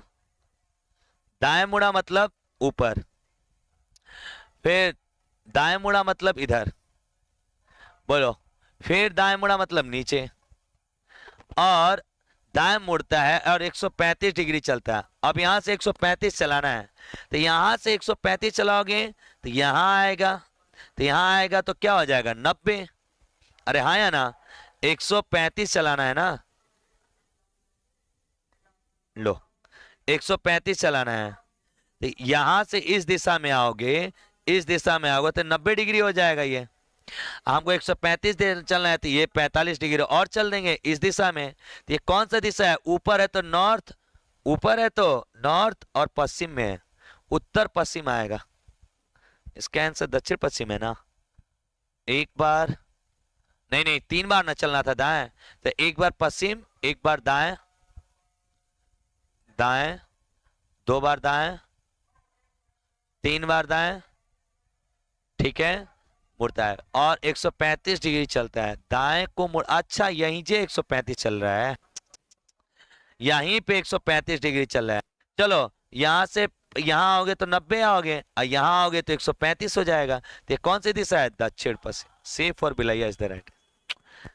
दाएं मुड़ा मतलब ऊपर, फिर दाएं मुड़ा मतलब इधर, बोलो, फिर दाएं मुड़ा मतलब नीचे, और दाएं मुड़ता है और 135 डिग्री चलता है। अब यहां से 135 चलाना है तो यहां से 135 चलाओगे तो यहां आएगा, तो यहां आएगा तो क्या हो जाएगा? 90। अरे हाँ या ना? 135 चलाना है ना, लो 135 चलाना है तो यहां से इस दिशा में आओगे, इस दिशा में आओगे तो 90 डिग्री हो जाएगा। ये हमको 135 चलना है तो ये 45 डिग्री और चल देंगे इस दिशा में। तो ये कौन सा दिशा है? ऊपर है तो नॉर्थ, ऊपर है तो नॉर्थ, और पश्चिम में है उत्तर पश्चिम आएगा। इसका आंसर दक्षिण पश्चिम है ना। एक बार नहीं नहीं 3 बार न चलना था दाएं, तो एक बार पश्चिम, एक बार दाएं, दाएं, 2 बार दाएं, 3 बार दाएं, ठीक है, मुड़ता है और 135 डिग्री चलता है। दाएं को मुड़, अच्छा यहीं से 135 चल रहा है, यहीं पे 135 डिग्री चल रहा है। चलो यहां से यहां आओगे तो 90 आओगे और यहां आओगे तो 135 हो जाएगा। तो ये कौन सी दिशा है? दक्षिण पश्चिम। C4 बिलैया इज द राइट।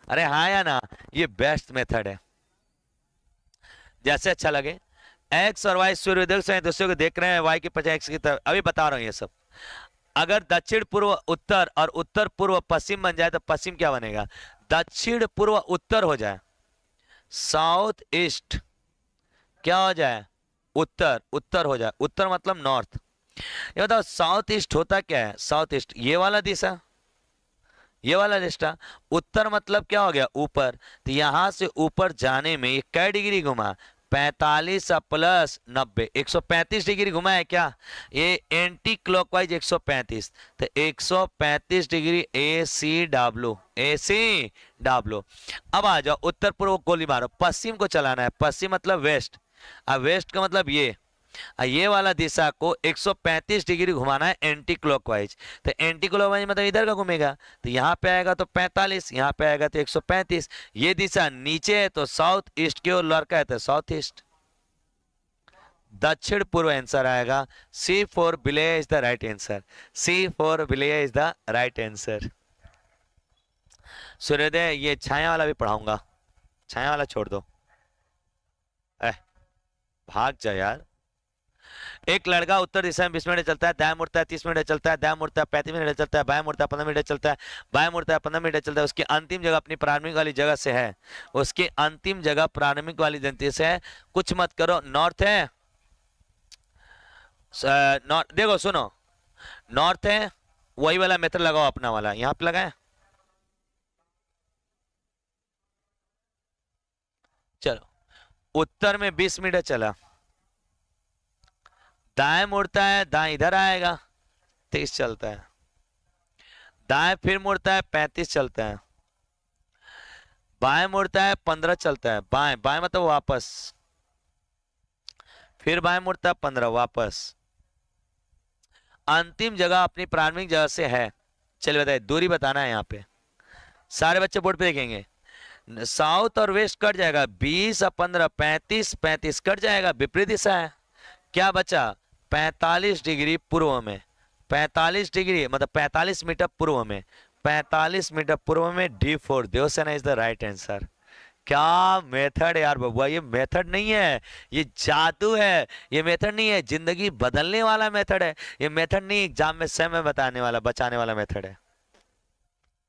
अरे हाँ या ना, ये बेस्ट मेथड है, जैसे अच्छा लगे। एक्स और वाई सूर्योदय से दूसरे को देख रहे हैं, वाई के पीछे एक्स की तरफ, अभी बता रहा हूं ये सब। अगर दक्षिण पूर्व उत्तर और उत्तर पूर्व पश्चिम बन जाए तो पश्चिम क्या बनेगा? दक्षिण पूर्व उत्तर हो जाए, साउथ ईस्ट क्या हो जाए? उत्तर, उत्तर हो जाए, उत्तर मतलब नॉर्थ। ये बताओ साउथ ईस्ट होता क्या है? साउथ ईस्ट ये वाला दिशा, ये वाला दिशा। उत्तर मतलब क्या हो गया? ऊपर। तो यहां से ऊपर जाने में ये कै डिग्री घुमा? 45 प्लस 90, 135 डिग्री घुमा है क्या? ये एंटी क्लॉकवाइज 135, तो 135 डिग्री ACW, ACW। अब आ जाओ उत्तर पूर्व गोली मारो, पश्चिम को चलाना है। पश्चिम मतलब वेस्ट, अब वेस्ट का मतलब ये, ये वाला दिशा को 135 डिग्री घुमाना है एंटी क्लॉकवाइज। तो एंटी क्लॉकवाइज मतलब इधर का घूमेगा, तो यहाँ पे आएगा तो 45, यहाँ पे आएगा तो 135। ये दिशा नीचे है तो साउथ ईस्ट की ओर लड़का है तो साउथ ईस्ट, दक्षिण पूर्व आंसर आएगा। सी फॉर विलेय is the right answer. C for विलेय इज द राइट आंसर। सूर्योदय ये छाया वाला भी पढ़ाऊंगा, छाया वाला छोड़ दो। भाग जा यार। एक लड़का उत्तर दिशा में 20 मिनट चलता है, दाएं मुड़ता है 30 मिनट चलता है, दाएं मुड़ता है 35 मिनट चलता है, बाएं मुड़ता है 15 मिनट चलता है, बाएं मुड़ता है 15 मिनट चलता है। उसकी अंतिम जगह अपनी प्रारंभिक वाली जगह से है, उसकी अंतिम जगह प्रारंभिक वाली जगह से है। कुछ मत करो, नॉर्थ है, नॉर्थ देखो सुनो, नॉर्थ है, वही वाला मेथड लगाओ अपना वाला, यहाँ पे लगाए। चलो, उत्तर में 20 मिनट चला, दाएं मुड़ता है, दाएं इधर आएगा 30 चलता है, दाएं फिर मुड़ता है 35 चलता है, बाएं मुड़ता है 15 चलता है, बाएं बाएं मतलब वापस, फिर बाएं मुड़ता है 15 वापस। अंतिम जगह अपनी प्रारंभिक जगह से है। चलिए बताइए, दूरी बताना है यहाँ पे, सारे बच्चे बोर्ड पे देखेंगे। साउथ और वेस्ट कट जाएगा, 20 और 15 35, 35 कट जाएगा, विपरीत दिशा है। क्या बचा? 45 डिग्री पूर्व में, 45 डिग्री मतलब 45 मीटर पूर्व में, 45 मीटर पूर्व में D4 Devsena is the right answer. क्या मेथड यार बबुआ, ये मेथड नहीं है, ये जादू है। ये मेथड नहीं है, जिंदगी बदलने वाला मेथड है। ये मेथड नहीं एग्जाम में समय बताने वाला, बचाने वाला मेथड है।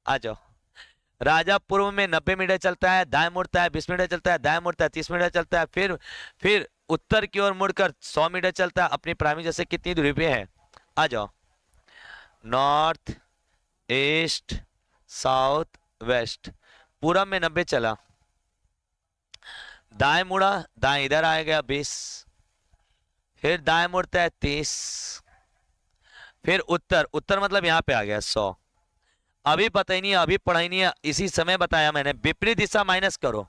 आ जाओ। राजा पूर्व में 90 मीटर चलता है, दाएं मुड़ता है 20 मीटर चलता है, दाएं मुड़ता है 30 मीटर चलता है, फिर उत्तर की ओर मुड़कर 100 मीटर चलता है। अपनी प्रारंभिक जैसे कितनी दूरी पे है? आ जाओ। नॉर्थ ईस्ट साउथ वेस्ट, पूरब में 90 चला, दाएं मुड़ा, दाएं इधर आएगा 20, फिर दाएं मुड़ता है 30, फिर उत्तर, उत्तर मतलब यहाँ पे आ गया 100। अभी पता ही नहीं है, अभी पढ़ा ही नहीं है, इसी समय बताया मैंने। विपरीत दिशा माइनस करो,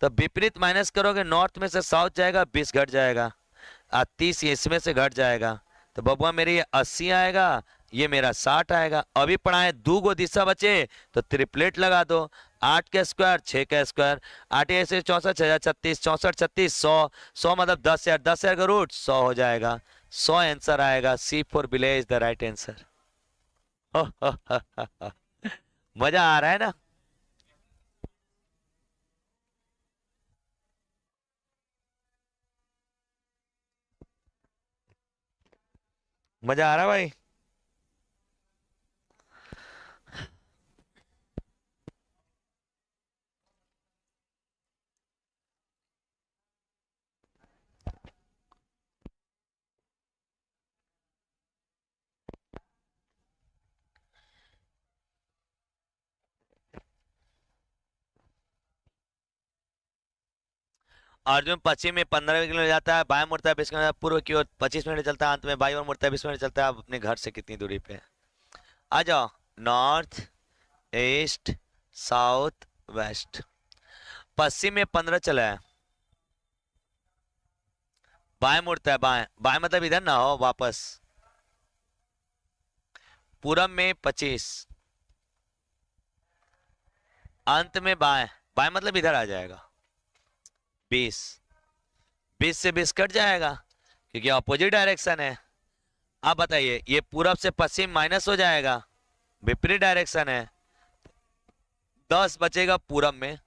तो विपरीत माइनस करोगे, नॉर्थ में से साउथ जाएगा 20 घट जाएगा, 30 इसमें से घट जाएगा, तो बबुआ मेरे ये 80 आएगा, ये मेरा 60 आएगा। अभी पढ़ाए, दो गो दिशा बचे तो ट्रिपलेट लगा दो, 8 का स्क्वायर 6 का स्क्वायर, 8 ऐसे 64 6 36 64 36 100, 100 मतलब 10,000, 10,000 का रूट 100 हो जाएगा, 100 आंसर आएगा। सी फॉर विलेय इज द राइट आंसर। मजा आ रहा है ना? मजा आ रहा है भाई? अर्जुन पश्चिम में 15 किलोमीटर जाता है, बाएं मुड़ता है 20 किलोमीटर, पूर्व की ओर 25 मिनट चलता है, अंत में बाईं ओर मुड़ता है 20 मिनट चलता है। आप अपने घर से कितनी दूरी पे है? आ जाओ। नॉर्थ ईस्ट साउथ वेस्ट, पश्चिम में 15 चला है, बाएं मुड़ता है, बाएं बाएं मतलब इधर ना हो वापस, पूरब में 25, अंत में बाएं, बाएं मतलब इधर आ जाएगा 20, 20 से 20 कट जाएगा क्योंकि अपोजिट डायरेक्शन है। अब बताइए, ये पूरब से पश्चिम माइनस हो जाएगा, विपरीत डायरेक्शन है, 10 बचेगा पूरब में।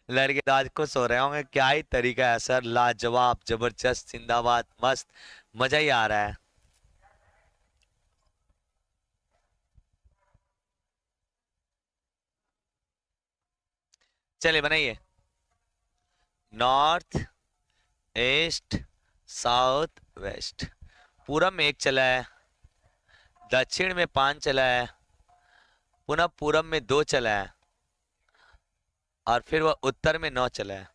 लड़के तो आज खुश हो रहे होंगे, क्या ही तरीका है सर, लाजवाब, जबरदस्त, जिंदाबाद, मस्त, मजा ही आ रहा है। चलिए बनाइए। नॉर्थ ईस्ट साउथ वेस्ट, पूरब में 1 चला है, दक्षिण में 5 चला है, पुनः पूरब में 2 चला है, और फिर वह उत्तर में 9 चला है।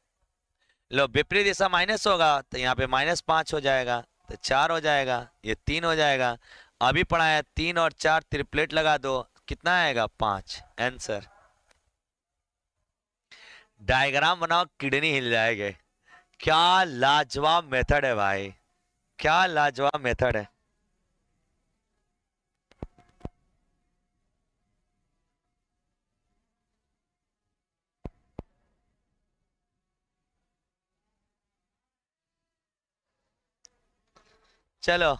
लो, विपरीत दिशा माइनस होगा तो यहाँ पे -5 हो जाएगा, तो 4 हो जाएगा, ये 3 हो जाएगा। अभी पढ़ा है 3 और 4 ट्रिपलेट लगा दो, कितना आएगा? 5 आंसर। डायग्राम बनाओ, किडनी हिल जाएगी। क्या लाजवाब मेथड है भाई, क्या लाजवाब मेथड है। चलो,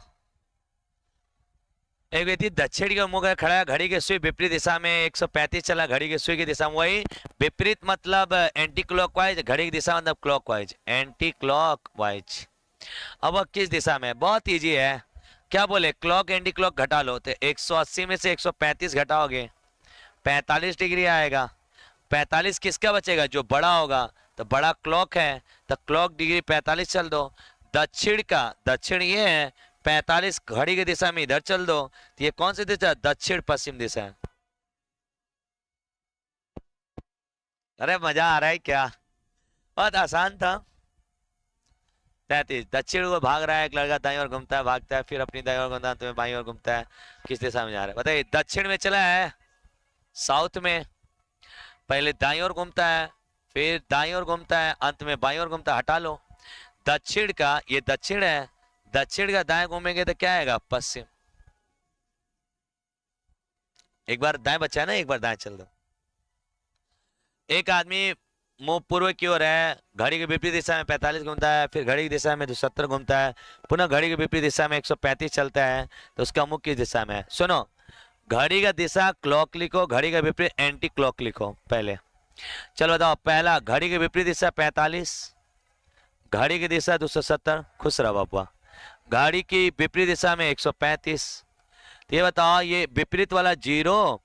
एक व्यक्ति दक्षिण की ओर मुंह कर खड़ा है, घड़ी के सुई विपरीत दिशा में 135 चला, घड़ी के सुई की दिशा में, वही विपरीत मतलब एंटी क्लॉकवाइज, घड़ी की दिशा मतलब क्लॉकवाइज, एंटी क्लॉकवाइज। अब वह किस दिशा में है? बहुत इजी है। क्या बोले, क्लॉक एंटी क्लॉक घटा लो, तो 180 में से 135 घटाओगे 45 डिग्री आएगा। 45 किसका बचेगा? जो बड़ा होगा, तो बड़ा क्लॉक है, तो क्लॉक डिग्री 45 चल दो। दक्षिण का, दक्षिण ये है, 45 घड़ी की दिशा में इधर चल दो, तो ये कौन सी दिशा? दक्षिण पश्चिम दिशा है। अरे मजा आ रहा है क्या? बहुत आसान था। 33 दक्षिण को भाग रहा है एक लड़का, दाईं ओर घूमता है, भागता है, फिर अपनी दाईं ओर घूमता है, तुम्हें बाईं ओर घूमता है, किस दिशा में जा रहा है बताइए? दक्षिण में चला है, साउथ में, पहले दाईं ओर घूमता है, फिर दाईं ओर घूमता है, अंत में बाईं ओर घूमता है। हटा लो दक्षिण का, ये दक्षिण है, दक्षिण का दाएं घूमेंगे तो क्या आएगा? पश्चिम। एक बार दाएं बचा है ना, एक बार दाएं चल दो। एक आदमी मुंह पूर्व की ओर है, घड़ी के विपरीत दिशा में 45 घूमता है, फिर घड़ी की दिशा में 270 घूमता है, पुनः घड़ी के विपरीत दिशा में 135 चलता है, तो उसका मुख किस दिशा में है? सुनो, घड़ी का दिशा क्लॉक लिखो, घड़ी का विपरीत एंटी क्लॉक लिखो पहले। चलो बताओ, पहला घड़ी के विपरीत दिशा 45, घड़ी की दिशा 270, खुश रहो बाबा, घड़ी की विपरीत दिशा में 135। तो ये बताओ, ये विपरीत वाला जीरो,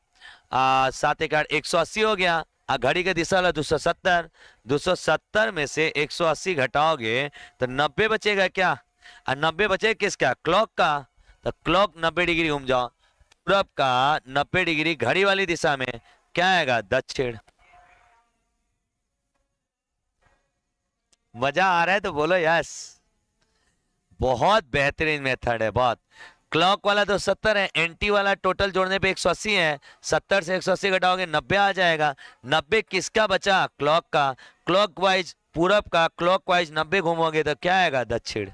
7 एक 8, 180 हो गया, घड़ी का दिशा वाला 270, 270 में से 180 घटाओगे तो 90 बचेगा क्या? 90 बचेगा किसका? क्लॉक का। तो क्लॉक 90 डिग्री घूम जाओ, पूरब का 90 डिग्री घड़ी वाली दिशा में, क्या आएगा? दक्षिण। मजा आ रहा है तो बोलो यस। बहुत बेहतरीन मेथड है, बहुत। क्लॉक वाला तो 70 है, एंटी वाला टोटल जोड़ने पे 180 है, 70 से 180 घटाओगे 90 आ जाएगा। 90 किसका बचा? क्लॉक का। क्लॉक वाइज पूरब का, क्लॉक वाइज 90 घूमोगे तो क्या आएगा? दक्षिण।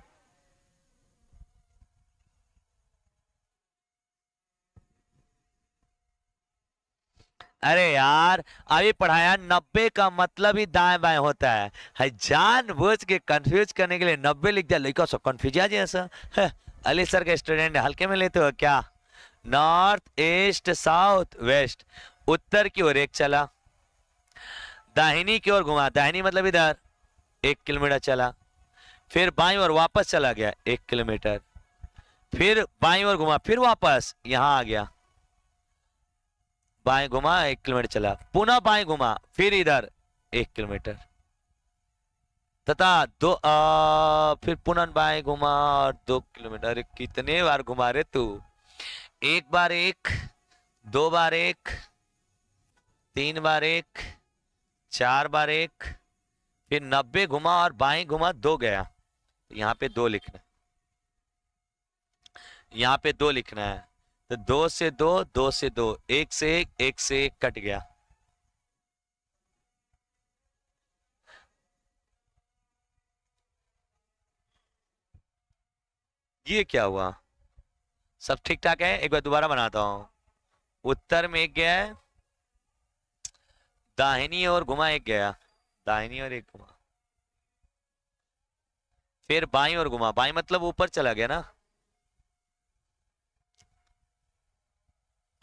अरे यार, अभी पढ़ाया, 90 का मतलब ही दाएं बाएं होता है जानबूझ के कंफ्यूज करने के लिए 90 लिख दिया, लड़का सब कंफ्यूज आ जाए ऐसा है। अली सर के स्टूडेंट हल्के में लेते हो क्या? नॉर्थ ईस्ट साउथ वेस्ट, उत्तर की ओर एक चला, दाहिनी की ओर घुमा, दाहिनी मतलब इधर 1 किलोमीटर चला, फिर बाईं ओर वापस चला गया 1 किलोमीटर, फिर बाईं ओर घुमा, फिर वापस यहां आ गया, बाएं घुमा 1 किलोमीटर चला, पुनः बाएं घुमा, फिर इधर 1 किलोमीटर, तथा फिर पुनः बाएं घुमा और 2 किलोमीटर। अरे कितने बार घुमा रे तू? एक बार एक, 2 बार एक, 3 बार एक, 4 बार एक, फिर 90 घुमा और बाएं घुमा 2 गया, यहाँ पे 2 लिखना, यहाँ पे 2 लिखना है, तो 2 से 2, 2 से 2, 1 से 1, 1 से 1 कट गया। ये क्या हुआ? सब ठीक ठाक है? एक बार दोबारा बनाता हूं। उत्तर में एक गया है, दाहिनी ओर घुमा एक गया, दाहिनी ओर एक घुमा, फिर बाईं ओर घुमा, बाईं मतलब ऊपर चला गया ना,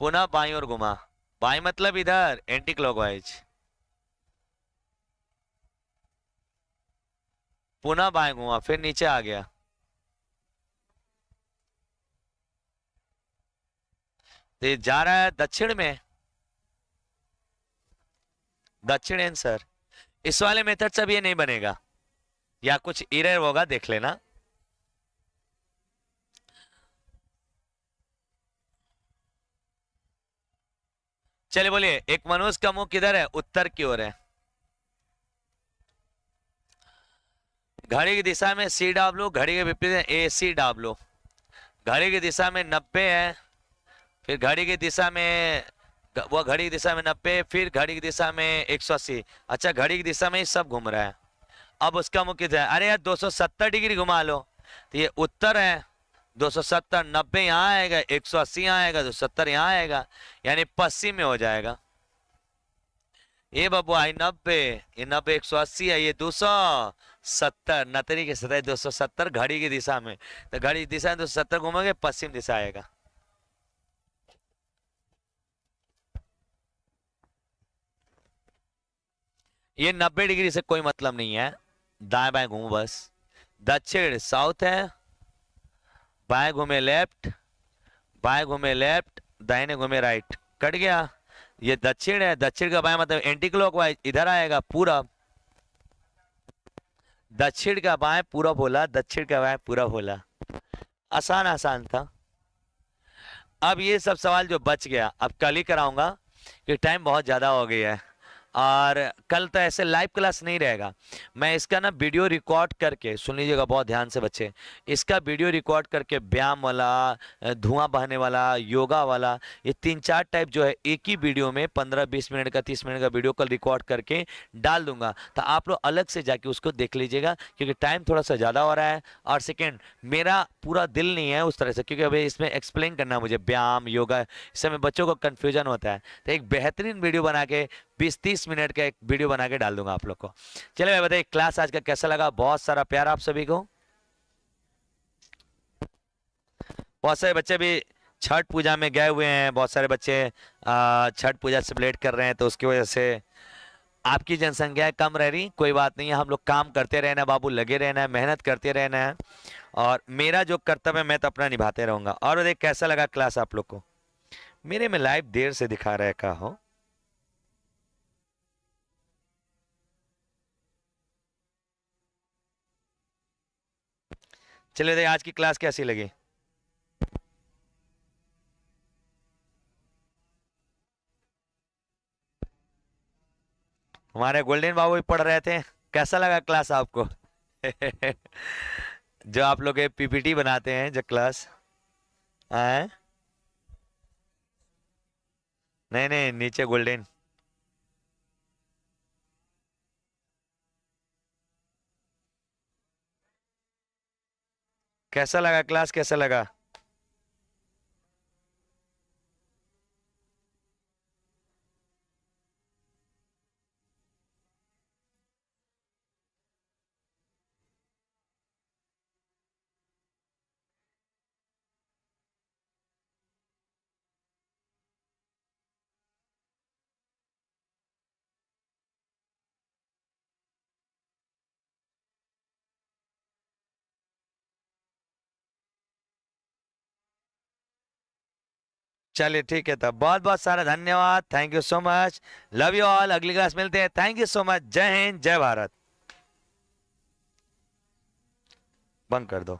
पुनः बाईं ओर घुमा, बाईं मतलब इधर एंटी क्लॉकवाइज, पुनः बाएं घुमा, फिर नीचे आ गया, तो ये जा रहा है दक्षिण में, दक्षिण आंसर। इस वाले मेथड से अब ये नहीं बनेगा, या कुछ एरर होगा, देख लेना। चलिए बोलिए, एक मनुष्य का मुंह किधर है? उत्तर की ओर है, घड़ी की दिशा में सी डाब लो, घड़ी के विपरीत ए सी डाब लो, घड़ी की दिशा में 90 है, फिर घड़ी की दिशा में वो घड़ी की दिशा में 90, फिर घड़ी की दिशा में 180। अच्छा, घड़ी की दिशा में ही सब घूम रहा है। अब उसका मुख्य है, अरे यार 270 डिग्री घुमा लो, तो ये उत्तर है 270। 90 यहाँ आएगा, 180 यहाँ आएगा, तो 70 यहाँ आएगा, यानी पश्चिम में हो जाएगा। ये बाबू आई 90, ये 90 180 है, ये 270, नतरी के सतह 270 घड़ी की दिशा में, तो घड़ी की दिशा में 270 घूमोगे, पश्चिम दिशा आएगा। ये 90 डिग्री से कोई मतलब नहीं है, दाएं बाएं घूमो बस। दक्षिण साउथ है, बाएं घूमे लेफ्ट, बाएं घूमे लेफ्ट, दाहिने घूमे राइट, कट गया। ये दक्षिण है, दक्षिण का बाएं मतलब एंटी क्लॉकवाइज, इधर आएगा पूरब। दक्षिण का बाएं पूरब बोला, दक्षिण का बाएं पूरब बोला, आसान आसान था। अब ये सब सवाल जो बच गया, अब कल ही कराऊंगा, कि टाइम बहुत ज्यादा हो गया है, और कल तो ऐसे लाइव क्लास नहीं रहेगा। मैं इसका ना वीडियो रिकॉर्ड करके, सुन लीजिएगा बहुत ध्यान से बच्चे, इसका वीडियो रिकॉर्ड करके व्यायाम वाला, धुआं बहने वाला, योगा वाला, ये 3-4 टाइप जो है एक ही वीडियो में 15-20 मिनट का, 30 मिनट का वीडियो कल रिकॉर्ड करके डाल दूंगा, तो आप लोग अलग से जाके उसको देख लीजिएगा, क्योंकि टाइम थोड़ा सा ज़्यादा हो रहा है। और सेकेंड, मेरा पूरा दिल नहीं है उस तरह से, क्योंकि अभी इसमें एक्सप्लेन करना मुझे व्यायाम योगा, इस समय बच्चों को कन्फ्यूजन होता है, तो एक बेहतरीन वीडियो बना के 20-30 मिनट का एक वीडियो बना के डाल दूंगा आप लोग को। चलिए मैं बताइए क्लास आज का कैसा लगा। बहुत सारा प्यार आप सभी को। बहुत सारे बच्चे भी छठ पूजा में गए हुए हैं, बहुत सारे बच्चे छठ पूजा सेलिब्रेट कर रहे हैं, तो उसकी वजह से आपकी जनसंख्या कम रह रही, कोई बात नहीं है, हम लोग काम करते रहना बाबू, लगे रहना है, मेहनत करते रहना है, और मेरा जो कर्तव्य है मैं तो अपना निभाते रहूंगा। और देख कैसा लगा क्लास आप लोग को। मेरे में लाइव देर से दिखा रहा है का हो। चलिए देख आज की क्लास कैसी लगी। हमारे गोल्डन बाबू भी पढ़ रहे थे, कैसा लगा क्लास आपको? जो आप लोग पीपीटी बनाते हैं जो क्लास है, नहीं नहीं नीचे गोल्डन। कैसा लगा क्लास, कैसा लगा? चलिए ठीक है, तब बहुत बहुत सारा धन्यवाद, thank you so much, love you all, अगली क्लास मिलते हैं, थैंक यू सो मच, जय हिंद जय भारत। बंद कर दो।